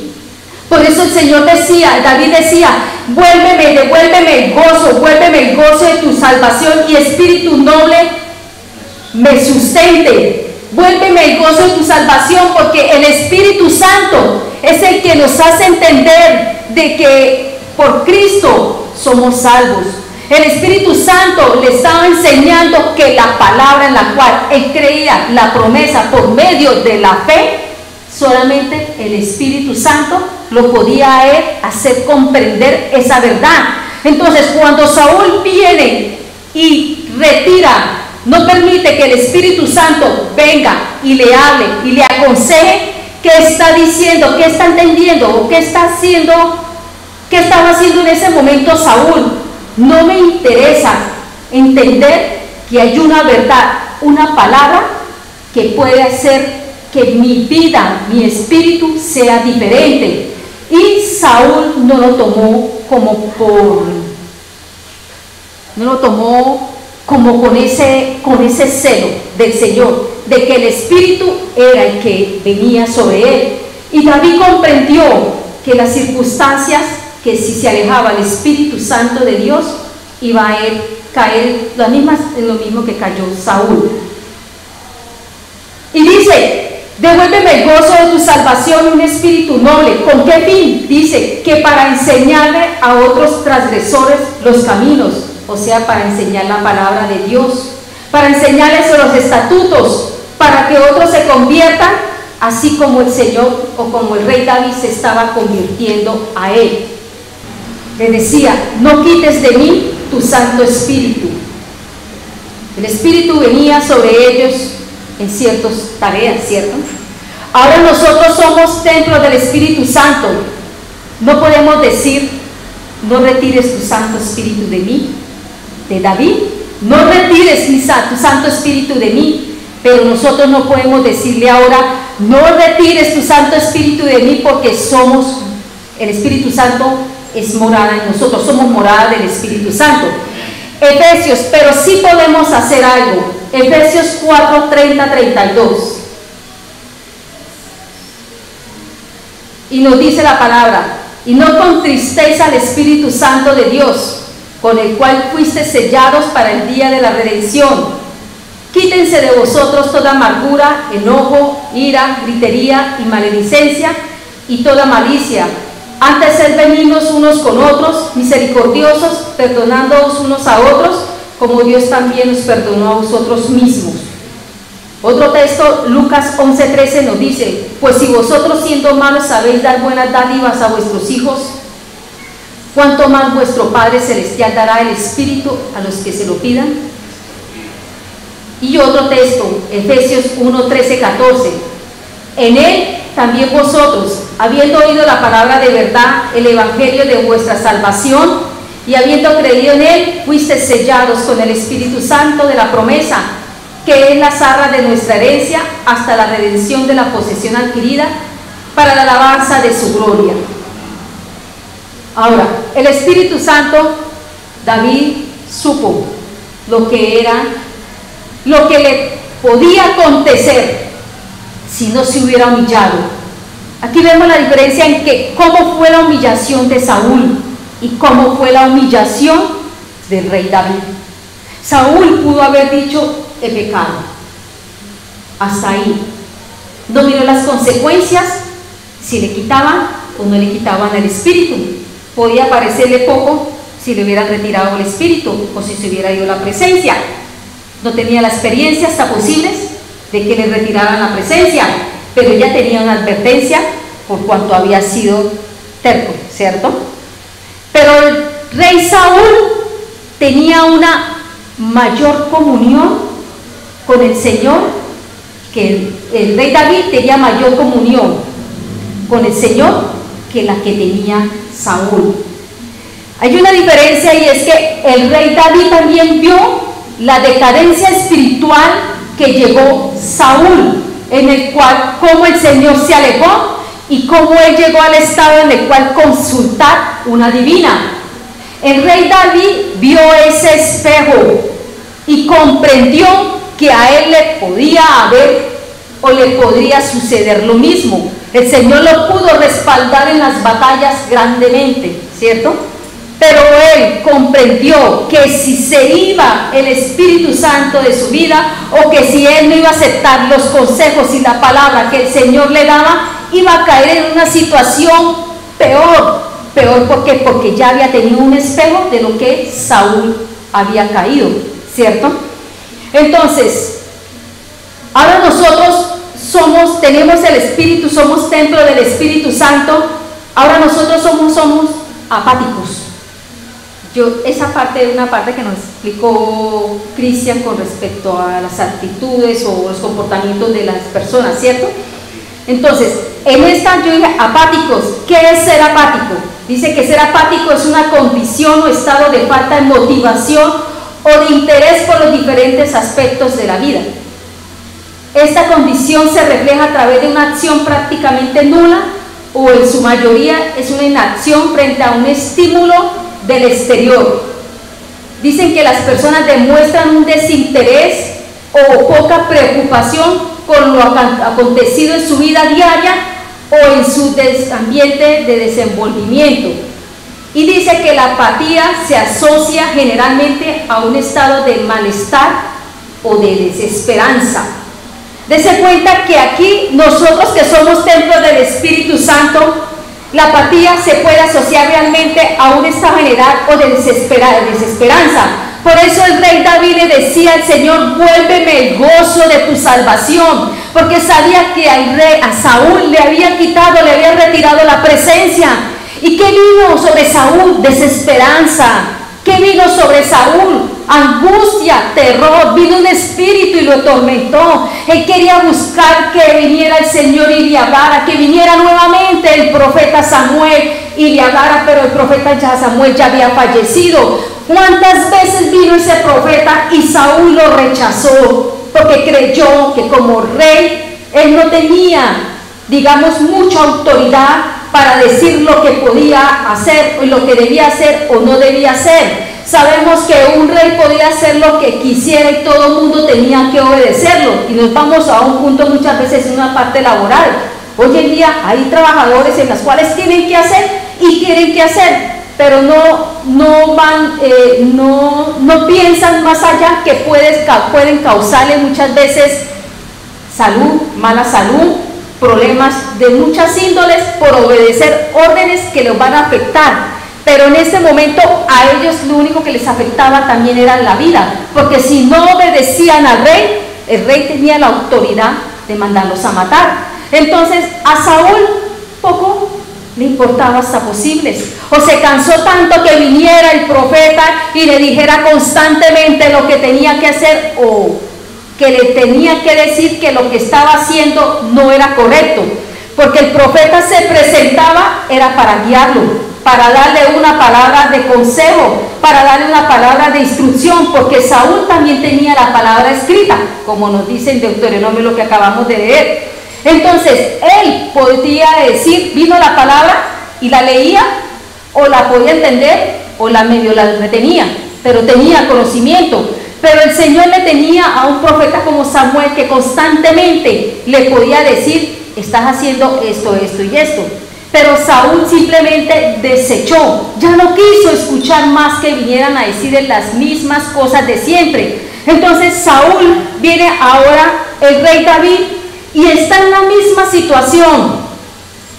Por eso el Señor decía, David decía: devuélveme el gozo de tu salvación y espíritu noble me sustente. Vuélveme el gozo de tu salvación, porque el Espíritu Santo es el que nos hace entender de que por Cristo somos salvos. El Espíritu Santo le estaba enseñando que la palabra en la cual él creía, la promesa por medio de la fe, solamente el Espíritu Santo lo podía a él hacer comprender esa verdad. Entonces, cuando Saúl viene y retira, no permite que el Espíritu Santo venga y le hable y le aconseje qué está diciendo, qué está entendiendo o qué está haciendo, qué estaba haciendo en ese momento Saúl. No me interesa entender que hay una verdad, una palabra que puede hacer que mi vida, mi espíritu sea diferente. Y Saúl no lo tomó como con ese celo del Señor, de que el Espíritu era el que venía sobre él. Y David comprendió que las circunstancias, que si se alejaba el Espíritu Santo de Dios, iba a él caer en lo mismo que cayó Saúl. Y dice: devuélveme el gozo de tu salvación y un espíritu noble. ¿Con qué fin? Dice que para enseñarle a otros transgresores los caminos, o sea, para enseñar la palabra de Dios, para enseñarles los estatutos, para que otros se conviertan, así como el Señor o como el rey David se estaba convirtiendo a él. Le decía: no quites de mí tu Santo Espíritu. El Espíritu venía sobre ellos en ciertas tareas, ¿cierto? Ahora nosotros somos templo del Espíritu Santo. No podemos decir: no retires tu Santo Espíritu de mí, de David, no retires tu Santo Espíritu de mí, pero nosotros no podemos decirle ahora: no retires tu Santo Espíritu de mí, porque el Espíritu Santo es morada en nosotros, somos morada del Espíritu Santo. Efesios, pero sí podemos hacer algo. Efesios 4:30-32. Y nos dice la palabra: y no contristéis al Espíritu Santo de Dios, con el cual fuiste sellados para el día de la redención. Quítense de vosotros toda amargura, enojo, ira, gritería y maledicencia y toda malicia. Antes ser benignos unos con otros, misericordiosos, perdonándoos unos a otros, como Dios también os perdonó a vosotros mismos. Otro texto, Lucas 11:13, nos dice: pues si vosotros siendo malos sabéis dar buenas dádivas a vuestros hijos, ¿cuánto más vuestro Padre Celestial dará el Espíritu a los que se lo pidan? Y otro texto, Efesios 1:13-14, en él también vosotros, habiendo oído la palabra de verdad, el evangelio de vuestra salvación, y habiendo creído en él, fuisteis sellados con el Espíritu Santo de la promesa, que es la arra de nuestra herencia, hasta la redención de la posesión adquirida, para la alabanza de su gloria. Ahora, el Espíritu Santo, David supo lo que le podía acontecer si no se hubiera humillado. Aquí vemos la diferencia en que cómo fue la humillación de Saúl y cómo fue la humillación del rey David. Saúl pudo haber dicho: he pecado, hasta ahí. No miró las consecuencias, si le quitaban o no le quitaban el espíritu. Podía parecerle poco si le hubieran retirado el espíritu o si se hubiera ido la presencia. No tenía la experiencia hasta posibles de que le retiraran la presencia, pero ella tenía una advertencia por cuanto había sido terco, ¿cierto? Pero el rey Saúl tenía una mayor comunión con el Señor, que el rey David tenía mayor comunión con el Señor que la que tenía Saúl. Hay una diferencia, y es que el rey David también vio la decadencia espiritual que llegó Saúl, en el cual cómo el Señor se alejó y cómo él llegó al estado en el cual consultar una divina. El rey David vio ese espejo y comprendió que a él le podía haber o le podría suceder lo mismo. El Señor lo pudo respaldar en las batallas grandemente, ¿cierto? Pero él comprendió que si se iba el Espíritu Santo de su vida, o que si él no iba a aceptar los consejos y la palabra que el Señor le daba, iba a caer en una situación peor. ¿Por qué? Porque ya había tenido un espejo de lo que Saúl había caído, ¿cierto? Entonces, ahora nosotros tenemos el Espíritu, somos templo del Espíritu Santo. Ahora nosotros somos apáticos. Esa parte es una parte que nos explicó Cristian con respecto a las actitudes o los comportamientos de las personas, ¿cierto? Entonces, en esta yo dije apáticos. ¿Qué es ser apático? Dice que ser apático es una condición o estado de falta de motivación o de interés por los diferentes aspectos de la vida. Esta condición se refleja a través de una acción prácticamente nula, o en su mayoría es una inacción frente a un estímulo del exterior. Dicen que las personas demuestran un desinterés o poca preocupación con lo acontecido en su vida diaria o en su ambiente de desenvolvimiento. Y dice que la apatía se asocia generalmente a un estado de malestar o de desesperanza. Dese cuenta que aquí nosotros que somos templos del Espíritu Santo, la apatía se puede asociar realmente a un estado general o de desesperanza. Por eso el rey David le decía al Señor: vuélveme el gozo de tu salvación, porque sabía que a Saúl le había quitado, le había retirado la presencia. ¿Y qué vino sobre Saúl? Desesperanza. ¿Qué vino sobre Saúl? Angustia, terror. Vino un espíritu y lo atormentó. Él quería buscar que viniera el Señor y le hablara, que viniera nuevamente el profeta Samuel y le hablara, pero el profeta Samuel ya había fallecido. ¿Cuántas veces vino ese profeta y Saúl lo rechazó? Porque creyó que como rey él no tenía, digamos, mucha autoridad para decir lo que podía hacer, o lo que debía hacer o no debía hacer. Sabemos que un rey podía hacer lo que quisiera y todo el mundo tenía que obedecerlo. Y nos vamos a un punto muchas veces en una parte laboral. Hoy en día hay trabajadores en las cuales tienen que hacer y quieren que hacer, pero no piensan más allá, que pueden causarle muchas veces salud, mala salud, problemas de muchas índoles por obedecer órdenes que los van a afectar. Pero en este momento a ellos lo único que les afectaba también era la vida, porque si no obedecían al rey, el rey tenía la autoridad de mandarlos a matar. Entonces a Saúl poco le importaba hasta posibles, o se cansó tanto que viniera el profeta y le dijera constantemente lo que tenía que hacer, o que le tenía que decir que lo que estaba haciendo no era correcto, porque el profeta se presentaba era para guiarlo, para darle una palabra de consejo, para darle una palabra de instrucción, porque Saúl también tenía la palabra escrita, como nos dice en Deuteronomio lo que acabamos de leer. Entonces él podía decir, vino la palabra y la leía, o la podía entender, o la medio la retenía, pero tenía conocimiento. Pero el Señor le tenía a un profeta como Samuel que constantemente le podía decir: estás haciendo esto, esto y esto. Pero Saúl simplemente desechó, ya no quiso escuchar más que vinieran a decirle las mismas cosas de siempre. Entonces Saúl viene ahora, el rey David, y está en la misma situación.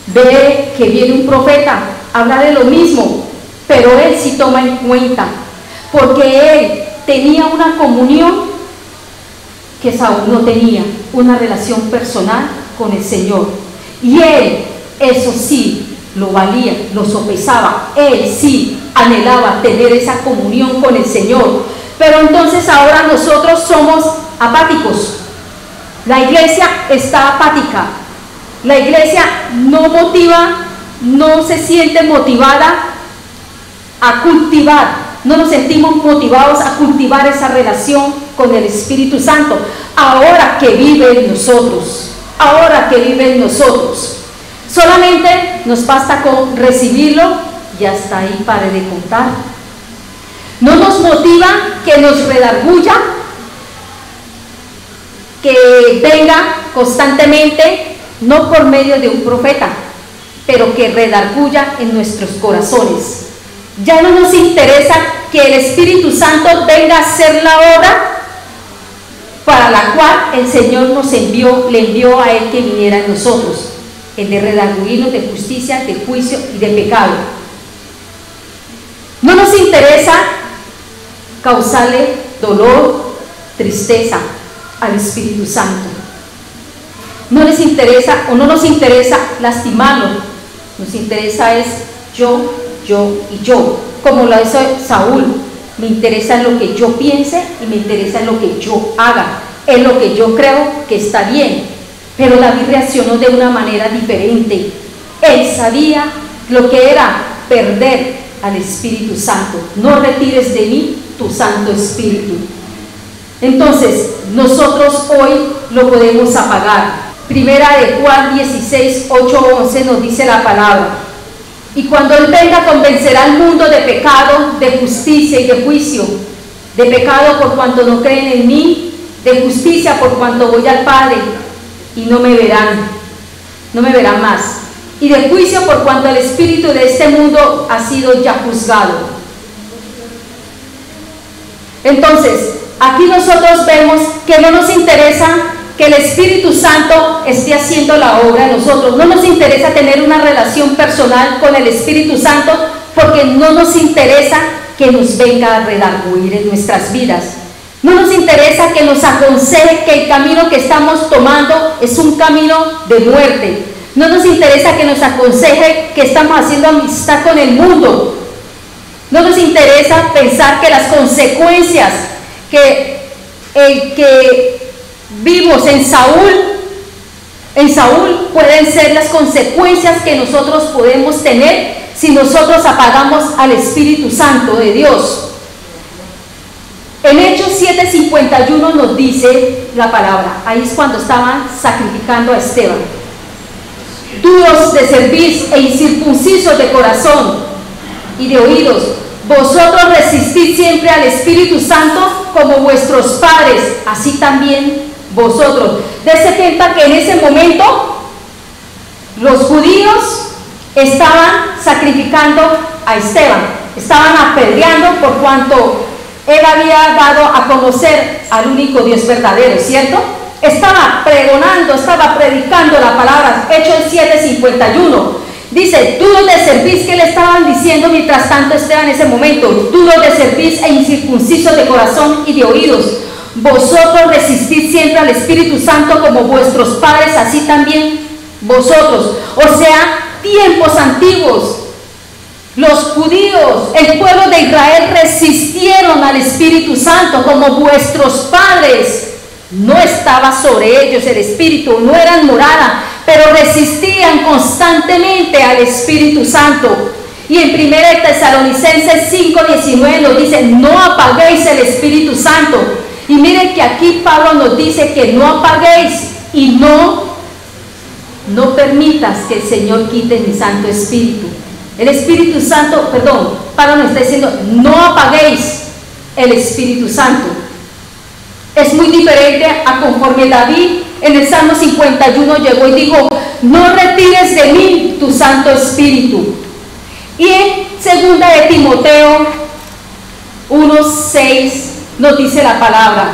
Ve que viene un profeta, habla de lo mismo, pero él sí toma en cuenta, porque él tenía una comunión que Saúl no tenía una relación personal con el Señor. Y él, eso sí, lo valía, lo sopesaba. Él sí anhelaba tener esa comunión con el Señor. Pero entonces ahora nosotros somos apáticos. La iglesia está apática. La iglesia no motiva, no se siente motivada a cultivar. No nos sentimos motivados a cultivar esa relación con el Espíritu Santo. Ahora que vive en nosotros. Ahora que vive en nosotros. Solamente nos basta con recibirlo y hasta ahí pare de contar. No nos motiva que nos redarguya, que venga constantemente, no por medio de un profeta, pero que redarguya en nuestros corazones. Ya no nos interesa que el Espíritu Santo venga a hacer la obra para la cual el Señor le envió a Él que viniera en nosotros, el de redarguirnos de justicia, de juicio y de pecado. No nos interesa causarle dolor, tristeza al Espíritu Santo. No les interesa o no nos interesa lastimarlo. Nos interesa es yo y yo, como lo hizo Saúl. Me interesa en lo que yo piense y me interesa en lo que yo haga, en lo que yo creo que está bien. Pero David reaccionó de una manera diferente. Él sabía lo que era perder al Espíritu Santo. No retires de mí tu Santo Espíritu. Entonces, nosotros hoy lo podemos apagar. Primera de Juan 16, 8, 11 nos dice la palabra: y cuando Él venga, convencerá al mundo de pecado, de justicia y de juicio. De pecado por cuanto no creen en mí, de justicia por cuanto voy al Padre y no me verán más, y de juicio por cuanto el espíritu de este mundo ha sido ya juzgado. Entonces, aquí nosotros vemos que no nos interesa que el Espíritu Santo esté haciendo la obra en nosotros. No nos interesa tener una relación personal con el Espíritu Santo, porque no nos interesa que nos venga a redarguir en nuestras vidas. No nos interesa que nos aconseje que el camino que estamos tomando es un camino de muerte. No nos interesa que nos aconseje que estamos haciendo amistad con el mundo. No nos interesa pensar que las consecuencias que vimos en Saúl pueden ser las consecuencias que nosotros podemos tener si nosotros apagamos al Espíritu Santo de Dios. En Hechos 7:51 nos dice la palabra, ahí es cuando estaban sacrificando a Esteban: duros de cerviz e incircuncisos de corazón y de oídos, vosotros resistid siempre al Espíritu Santo como vuestros padres, así también vosotros. Dese cuenta que en ese momento los judíos estaban sacrificando a Esteban, estaban apedreando por cuanto él había dado a conocer al único Dios verdadero, ¿cierto? Estaba pregonando, estaba predicando la palabra. Hechos 7:51 dice: duros de cerviz, que le estaban diciendo mientras tanto Esteban en ese momento: duros de cerviz e incircuncisos de corazón y de oídos, vosotros resistid siempre al Espíritu Santo como vuestros padres, así también vosotros. O sea, tiempos antiguos, los judíos, el pueblo de Israel resistieron al Espíritu Santo como vuestros padres. No estaba sobre ellos el Espíritu, no eran morada, pero resistían constantemente al Espíritu Santo. Y en 1 Tesalonicenses 5:19 nos dice: no apaguéis el Espíritu Santo. Y miren que aquí Pablo nos dice que no apaguéis y no permitas que el Señor quite mi Santo Espíritu. El Espíritu Santo, Pablo nos está diciendo: no apaguéis el Espíritu Santo. Es muy diferente a conforme David en el Salmo 51 llegó y dijo: no retires de mí tu Santo Espíritu. Y en 2 de Timoteo 1:6 nos dice la palabra: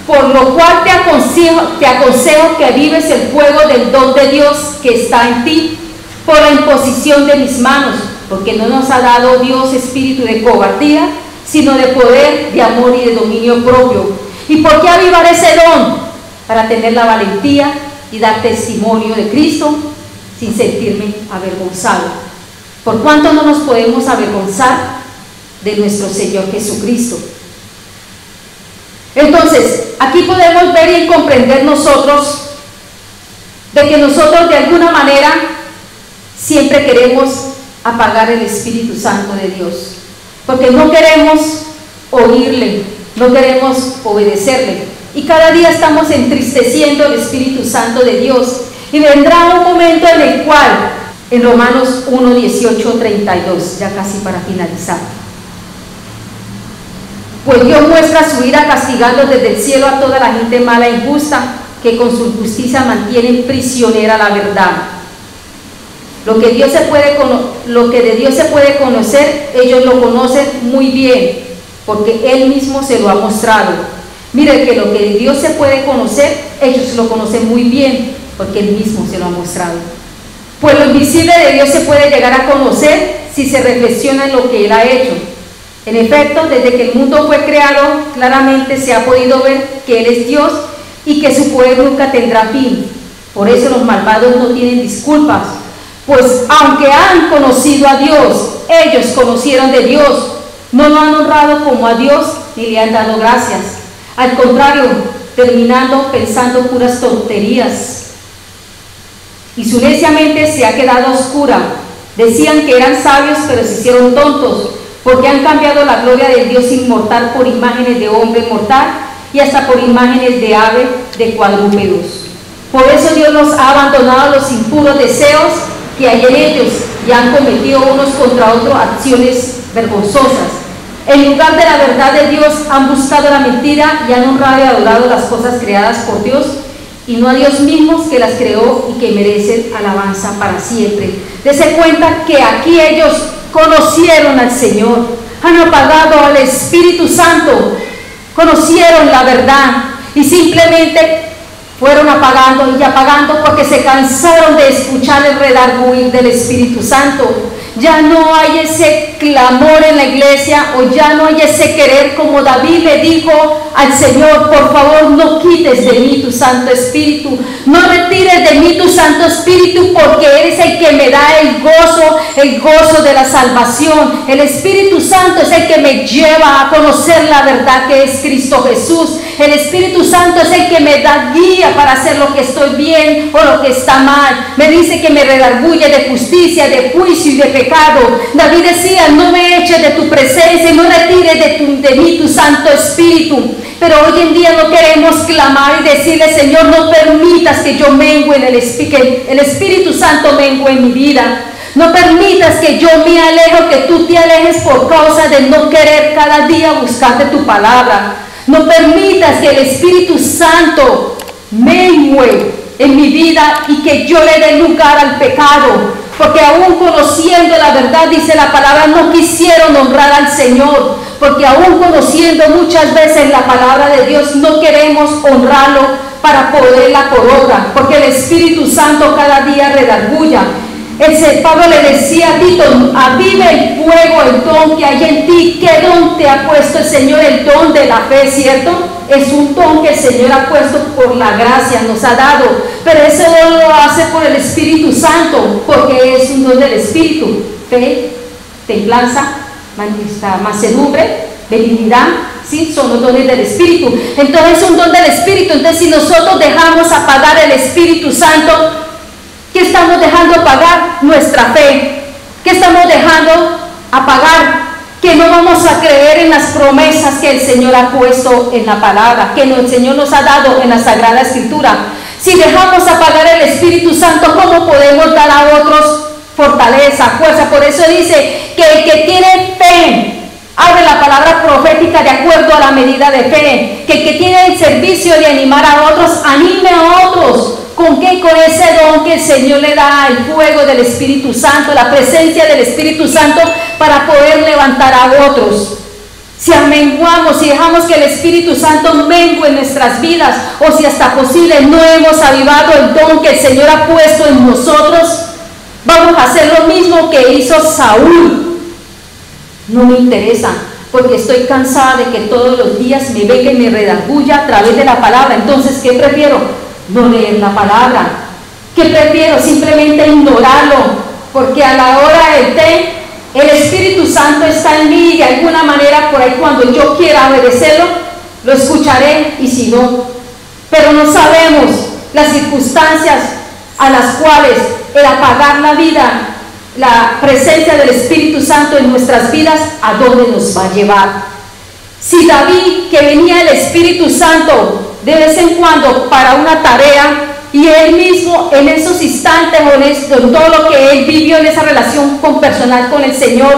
por lo cual te aconsejo que avives el fuego del don de Dios que está en ti por la imposición de mis manos, porque no nos ha dado Dios espíritu de cobardía, sino de poder, de amor y de dominio propio. ¿Y por qué avivar ese don? Para tener la valentía y dar testimonio de Cristo sin sentirme avergonzado. ¿Por cuánto no nos podemos avergonzar de nuestro Señor Jesucristo? Entonces, aquí podemos ver y comprender nosotros de que nosotros de alguna manera siempre queremos apagar el Espíritu Santo de Dios, porque no queremos oírle, no queremos obedecerle, y cada día estamos entristeciendo el Espíritu Santo de Dios. Y vendrá un momento en el cual, en Romanos 1, 18, 32, ya casi para finalizar, pues Dios muestra su ira castigando desde el cielo a toda la gente mala e injusta, que con su justicia mantienen prisionera la verdad. Lo que de Dios se puede conocer, ellos lo conocen muy bien, porque Él mismo se lo ha mostrado. Mire que lo que de Dios se puede conocer, ellos lo conocen muy bien, porque Él mismo se lo ha mostrado. Pues lo invisible de Dios se puede llegar a conocer si se reflexiona en lo que Él ha hecho. En efecto, desde que el mundo fue creado, claramente se ha podido ver que Él es Dios y que su poder nunca tendrá fin. Por eso los malvados no tienen disculpas, pues aunque han conocido a Dios, ellos conocieron de Dios, no lo han honrado como a Dios ni le han dado gracias. Al contrario, terminando pensando puras tonterías. Y su necia mente se ha quedado oscura. Decían que eran sabios, pero se hicieron tontos, porque han cambiado la gloria del Dios inmortal por imágenes de hombre mortal y hasta por imágenes de ave, de cuadrúpedos. Por eso Dios los ha abandonado a los impuros deseos que hay en ellos y han cometido unos contra otros acciones vergonzosas. En lugar de la verdad de Dios han buscado la mentira y han honrado y adorado las cosas creadas por Dios y no a Dios mismo que las creó y que merecen alabanza para siempre. Dese cuenta que aquí ellos conocieron al Señor, han apagado al Espíritu Santo, conocieron la verdad y simplemente fueron apagando y apagando porque se cansaron de escuchar el redarguir del Espíritu Santo. Ya no hay ese clamor en la iglesia, o ya no hay ese querer, como David le dijo al Señor: por favor, no quites de mí tu Santo Espíritu, no retires de mí tu Santo Espíritu, porque eres el que me da el gozo de la salvación. El Espíritu Santo es el que me lleva a conocer la verdad que es Cristo Jesús. El Espíritu Santo es el que me da guía para hacer lo que estoy bien o lo que está mal. Me dice que me redarguye de justicia, de juicio y de pecado. David decía: no me eches de tu presencia, no retires de mí tu Santo Espíritu. Pero hoy en día no queremos clamar y decirle: Señor, no permitas que yo mengue que el Espíritu Santo mengue en mi vida. No permitas que yo me aleje, que tú te alejes por causa de no querer cada día buscarte tu palabra. No permitas que el Espíritu Santo mengue en mi vida y que yo le dé lugar al pecado, porque aún conociendo la verdad, dice la palabra, no quisieron honrar al Señor, porque aún conociendo muchas veces la palabra de Dios, no queremos honrarlo para poderla por obra, porque el Espíritu Santo cada día redarguya. Pablo le decía a Tito: aviva el fuego, el don que hay en ti. ¿Qué don te ha puesto el Señor? El don de la fe, ¿cierto? Es un don que el Señor ha puesto por la gracia, nos ha dado, pero ese don lo hace por el Espíritu Santo, porque es un don del Espíritu: fe, templanza, mansedumbre, benignidad, ¿sí? Son los dones del Espíritu. Entonces es un don del Espíritu. Entonces, si nosotros dejamos apagar el Espíritu Santo, ¿qué estamos dejando apagar? Nuestra fe. ¿Qué estamos dejando apagar? Que no vamos a creer en las promesas que el Señor ha puesto en la palabra, que el Señor nos ha dado en la Sagrada Escritura. Si dejamos apagar el Espíritu Santo, ¿cómo podemos dar a otros fortaleza, fuerza? Por eso dice que el que tiene fe, abre la palabra profética de acuerdo a la medida de fe, que el que tiene el servicio de animar a otros, anime a otros. ¿Con qué? Con ese don que el Señor le da, el fuego del Espíritu Santo, la presencia del Espíritu Santo, para poder levantar a otros. Si amenguamos, si dejamos que el Espíritu Santo mengue en nuestras vidas, o si hasta posible no hemos avivado el don que el Señor ha puesto en nosotros, vamos a hacer lo mismo que hizo Saúl. No me interesa, porque estoy cansada de que todos los días me venga y me redarguya a través de la palabra. Entonces, ¿qué prefiero? No leer la palabra. ¿Qué prefiero? Simplemente ignorarlo, porque a la hora del té, el Espíritu Santo está en mí y de alguna manera por ahí cuando yo quiera obedecerlo, lo escucharé y si no. Pero no sabemos las circunstancias a las cuales el apagar la vida, la presencia del Espíritu Santo en nuestras vidas, a dónde nos va a llevar. Si David, que venía el Espíritu Santo de vez en cuando para una tarea, y él mismo en esos instantes, con todo lo que él vivió en esa relación personal con el Señor,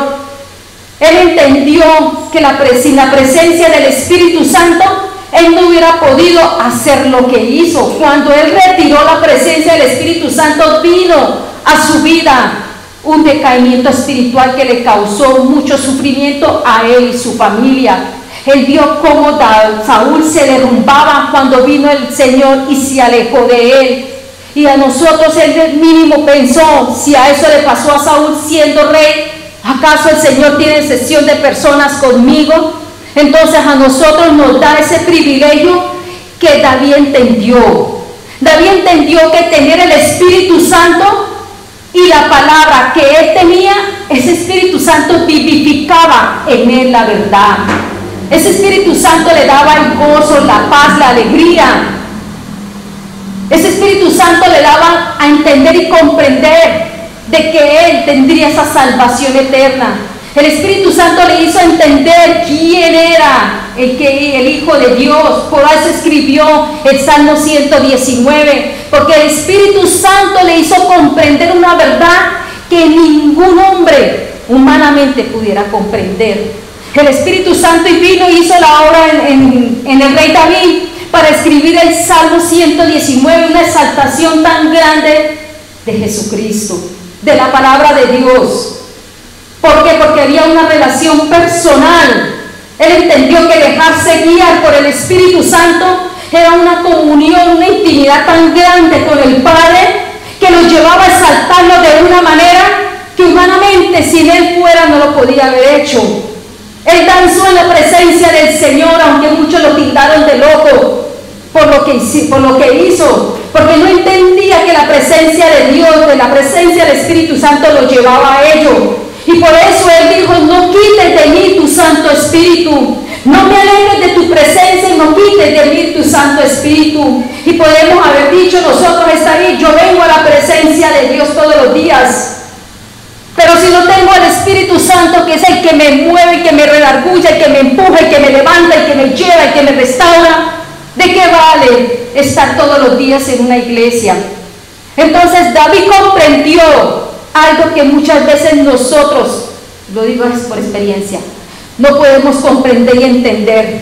él entendió que sin la presencia del Espíritu Santo, él no hubiera podido hacer lo que hizo. Cuando él retiró la presencia del Espíritu Santo, vino a su vida un decaimiento espiritual que le causó mucho sufrimiento a él y su familia. Él vio cómo Saúl se derrumbaba cuando vino el Señor y se alejó de él. Y a nosotros él mínimo pensó, si a eso le pasó a Saúl siendo rey, ¿acaso el Señor tiene excepción de personas conmigo? Entonces a nosotros nos da ese privilegio que David entendió. David entendió que tener el Espíritu Santo y la palabra que él tenía, ese Espíritu Santo vivificaba en él la verdad. Ese Espíritu Santo le daba el gozo, la paz, la alegría. Ese Espíritu Santo le daba a entender y comprender de que él tendría esa salvación eterna. El Espíritu Santo le hizo entender quién era el Hijo de Dios. Por eso escribió el Salmo 119, porque el Espíritu Santo le hizo comprender una verdad que ningún hombre humanamente pudiera comprender. El Espíritu Santo vino y hizo la obra en el rey David para escribir el Salmo 119, una exaltación tan grande de Jesucristo, de la palabra de Dios. ¿Por qué? Porque había una relación personal. Él entendió que dejarse guiar por el Espíritu Santo era una comunión, una intimidad tan grande con el Padre que lo llevaba a exaltarlo de una manera que humanamente sin él fuera no lo podía haber hecho. Él danzó en la presencia del Señor, aunque muchos lo tildaron de loco por lo que hizo, porque no entendía que la presencia de Dios, de la presencia del Espíritu Santo lo llevaba a ello. Y por eso él dijo, no quites de mí tu Santo Espíritu, no me alejes de tu presencia y no quites de mí tu Santo Espíritu. Y podemos haber dicho nosotros estar ahí, yo vengo a la presencia de Dios todos los días. Pero si no tengo al Espíritu Santo, que es el que me mueve, el que me redarguye, el que me empuja, el que me levanta, el que me lleva, el que me restaura, ¿de qué vale estar todos los días en una iglesia? Entonces David comprendió algo que muchas veces nosotros, lo digo por experiencia, no podemos comprender y entender,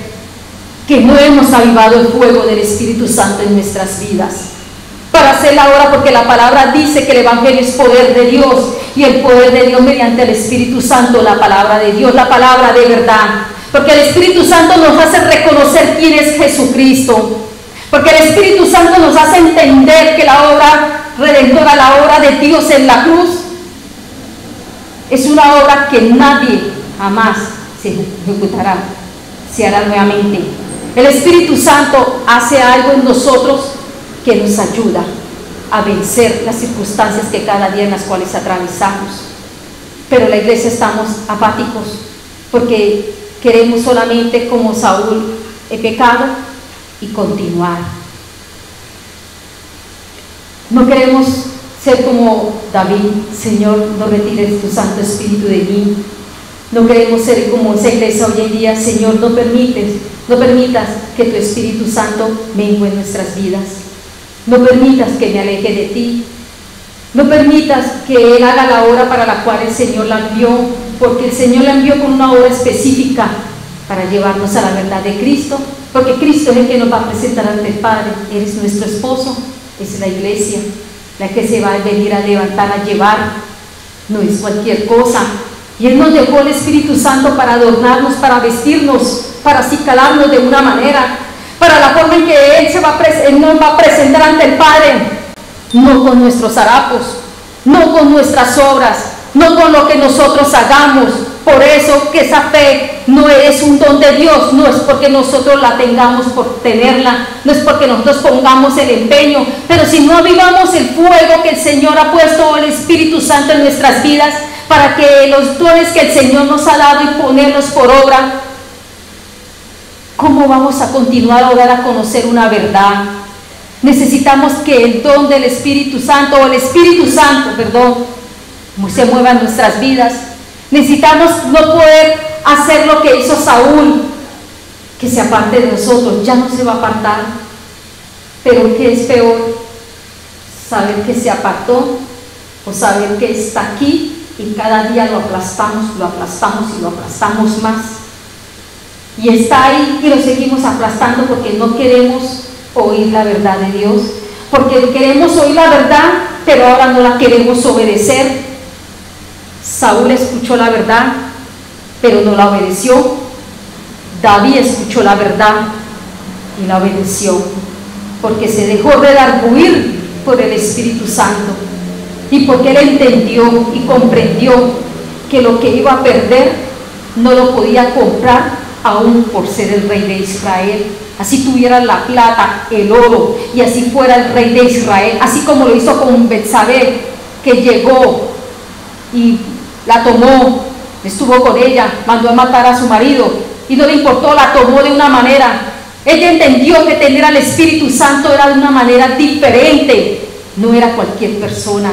que no hemos avivado el fuego del Espíritu Santo en nuestras vidas para hacer la obra, porque la palabra dice que el Evangelio es poder de Dios, y el poder de Dios mediante el Espíritu Santo, la palabra de Dios, la palabra de verdad, porque el Espíritu Santo nos hace reconocer quién es Jesucristo, porque el Espíritu Santo nos hace entender que la obra redentora, la obra de Dios en la cruz, es una obra que nadie jamás se ejecutará, se hará nuevamente. El Espíritu Santo hace algo en nosotros que nos ayuda a vencer las circunstancias que cada día en las cuales atravesamos. Pero la iglesia estamos apáticos porque queremos solamente, como Saúl, he pecado y continuar. No queremos ser como David, Señor, no retires tu Santo Espíritu de mí. No queremos ser como esa iglesia hoy en día, Señor, no permitas que tu Espíritu Santo mengue en nuestras vidas. No permitas que me aleje de ti. No permitas que Él haga la obra para la cual el Señor la envió, porque el Señor la envió con una obra específica para llevarnos a la verdad de Cristo, porque Cristo es el que nos va a presentar ante el Padre. Eres nuestro esposo, es la iglesia, la que se va a venir a levantar, a llevar, no es cualquier cosa. Y Él nos dejó el Espíritu Santo para adornarnos, para vestirnos, para acicalarnos de una manera, para la forma en que Él nos va a presentar ante el Padre, no con nuestros harapos, no con nuestras obras, no con lo que nosotros hagamos. Por eso que esa fe no es un don de Dios, no es porque nosotros la tengamos por tenerla, no es porque nosotros pongamos el empeño, pero si no avivamos el fuego que el Señor ha puesto, el Espíritu Santo en nuestras vidas, para que los dones que el Señor nos ha dado y ponerlos por obra, ¿cómo vamos a continuar a dar a conocer una verdad? Necesitamos que el don del Espíritu Santo, o el Espíritu Santo, perdón, se mueva en nuestras vidas. Necesitamos no poder hacer lo que hizo Saúl, que se aparte de nosotros. Ya no se va a apartar, pero ¿qué es peor? Saber que se apartó o saber que está aquí y cada día lo aplastamos y lo aplastamos más. Y está ahí y lo seguimos aplastando porque no queremos oír la verdad de Dios, porque queremos oír la verdad, pero ahora no la queremos obedecer. Saúl escuchó la verdad, pero no la obedeció. David escuchó la verdad y la obedeció, porque se dejó redarguir por el Espíritu Santo y porque él entendió y comprendió que lo que iba a perder no lo podía comprar aún por ser el rey de Israel. Así tuviera la plata, el oro, y así fuera el rey de Israel, así como lo hizo con Betsabé, que llegó y la tomó, estuvo con ella, mandó a matar a su marido y no le importó, la tomó de una manera. Ella entendió que tener al Espíritu Santo era de una manera diferente, no era cualquier persona,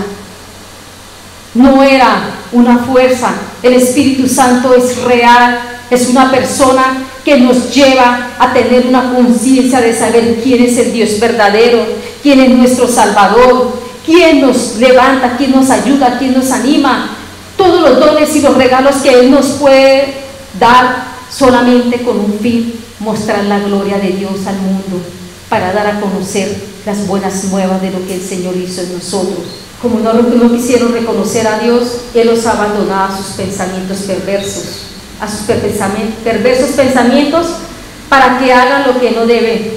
no era una fuerza. El Espíritu Santo es real, es una persona que nos lleva a tener una conciencia de saber quién es el Dios verdadero, quién es nuestro Salvador, quién nos levanta, quién nos ayuda, quién nos anima. Todos los dones y los regalos que Él nos puede dar solamente con un fin: mostrar la gloria de Dios al mundo, para dar a conocer las buenas nuevas de lo que el Señor hizo en nosotros. Como no quisieron reconocer a Dios, Él los abandonaba a sus pensamientos perversos, a sus perversos pensamientos, para que hagan lo que no deben,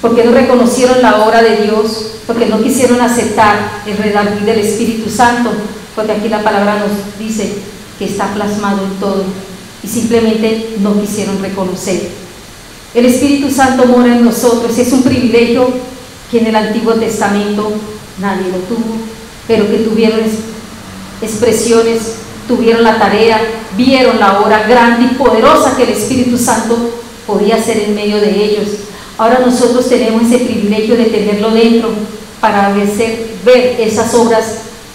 porque no reconocieron la obra de Dios, porque no quisieron aceptar el redarguir del Espíritu Santo, porque aquí la palabra nos dice que está plasmado en todo, y simplemente no quisieron reconocer. El Espíritu Santo mora en nosotros, es un privilegio que en el Antiguo Testamento nadie lo tuvo, pero que tuvieron expresiones, tuvieron la tarea, vieron la obra grande y poderosa que el Espíritu Santo podía hacer en medio de ellos. Ahora nosotros tenemos ese privilegio de tenerlo dentro para ver esas obras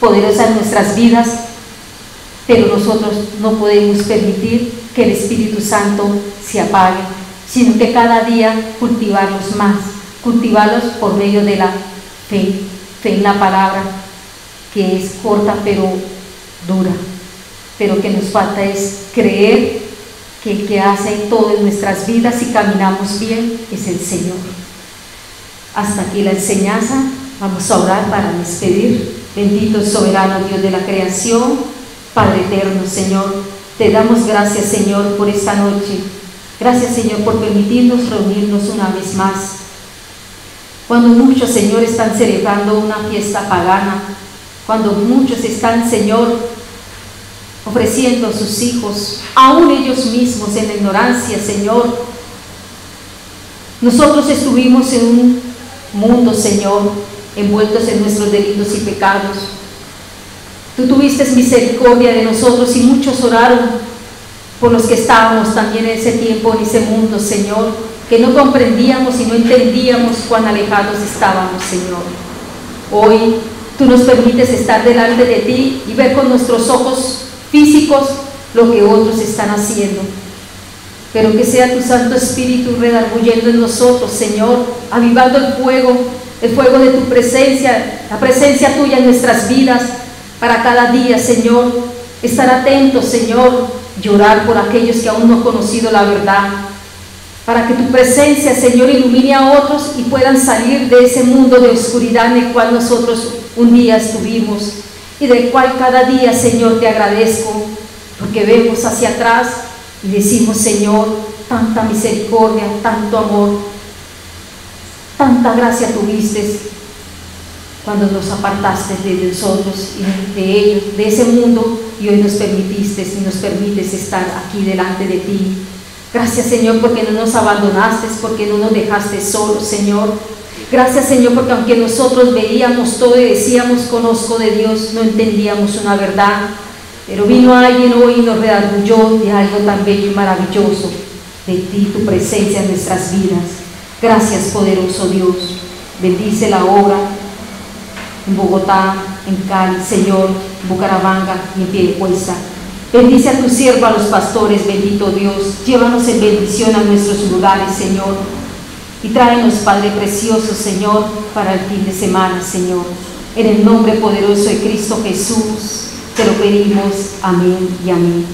poderosas en nuestras vidas, pero nosotros no podemos permitir que el Espíritu Santo se apague, sino que cada día cultivarlos más, cultivarlos por medio de la fe en la palabra, que es corta pero dura, pero que nos falta es creer que el que hace todo en nuestras vidas y caminamos bien es el Señor. Hasta aquí la enseñanza. Vamos a orar para despedir. Bendito soberano Dios de la creación, Padre eterno, Señor, te damos gracias, Señor, por esta noche. Gracias, Señor, por permitirnos reunirnos una vez más. Cuando muchos, Señor, están celebrando una fiesta pagana, cuando muchos están, Señor, ofreciendo a sus hijos, aún ellos mismos en la ignorancia, Señor. Nosotros estuvimos en un mundo, Señor, envueltos en nuestros delitos y pecados. Tú tuviste misericordia de nosotros y muchos oraron por los que estábamos también en ese tiempo, en ese mundo, Señor, que no comprendíamos y no entendíamos cuán alejados estábamos, Señor. Hoy tú nos permites estar delante de ti y ver con nuestros ojos físicos lo que otros están haciendo, pero que sea tu Santo Espíritu redarguyendo en nosotros, Señor, avivando el fuego de tu presencia, la presencia tuya en nuestras vidas, para cada día, Señor, estar atentos, Señor, llorar por aquellos que aún no han conocido la verdad, para que tu presencia, Señor, ilumine a otros y puedan salir de ese mundo de oscuridad en el cual nosotros un día estuvimos, y del cual cada día, Señor, te agradezco, porque vemos hacia atrás y decimos, Señor, tanta misericordia, tanto amor, tanta gracia tuviste. cuando nos apartaste de nosotros y de ellos, de ese mundo, y hoy nos permitiste y nos permites estar aquí delante de ti. Gracias, Señor, porque no nos abandonaste, porque no nos dejaste solos, Señor. Gracias, Señor, porque aunque nosotros veíamos todo y decíamos conozco de Dios, no entendíamos una verdad, pero vino alguien hoy y nos redarguyó de algo tan bello y maravilloso, de ti, tu presencia en nuestras vidas. Gracias, poderoso Dios. Bendice la obra en Bogotá, en Cali, Señor, en Bucaramanga y en Piedecuesta. Bendice a tu siervo, a los pastores, bendito Dios. Llévanos en bendición a nuestros lugares, Señor. Y tráenos, Padre precioso, Señor, para el fin de semana, Señor. En el nombre poderoso de Cristo Jesús, te lo pedimos. Amén y amén.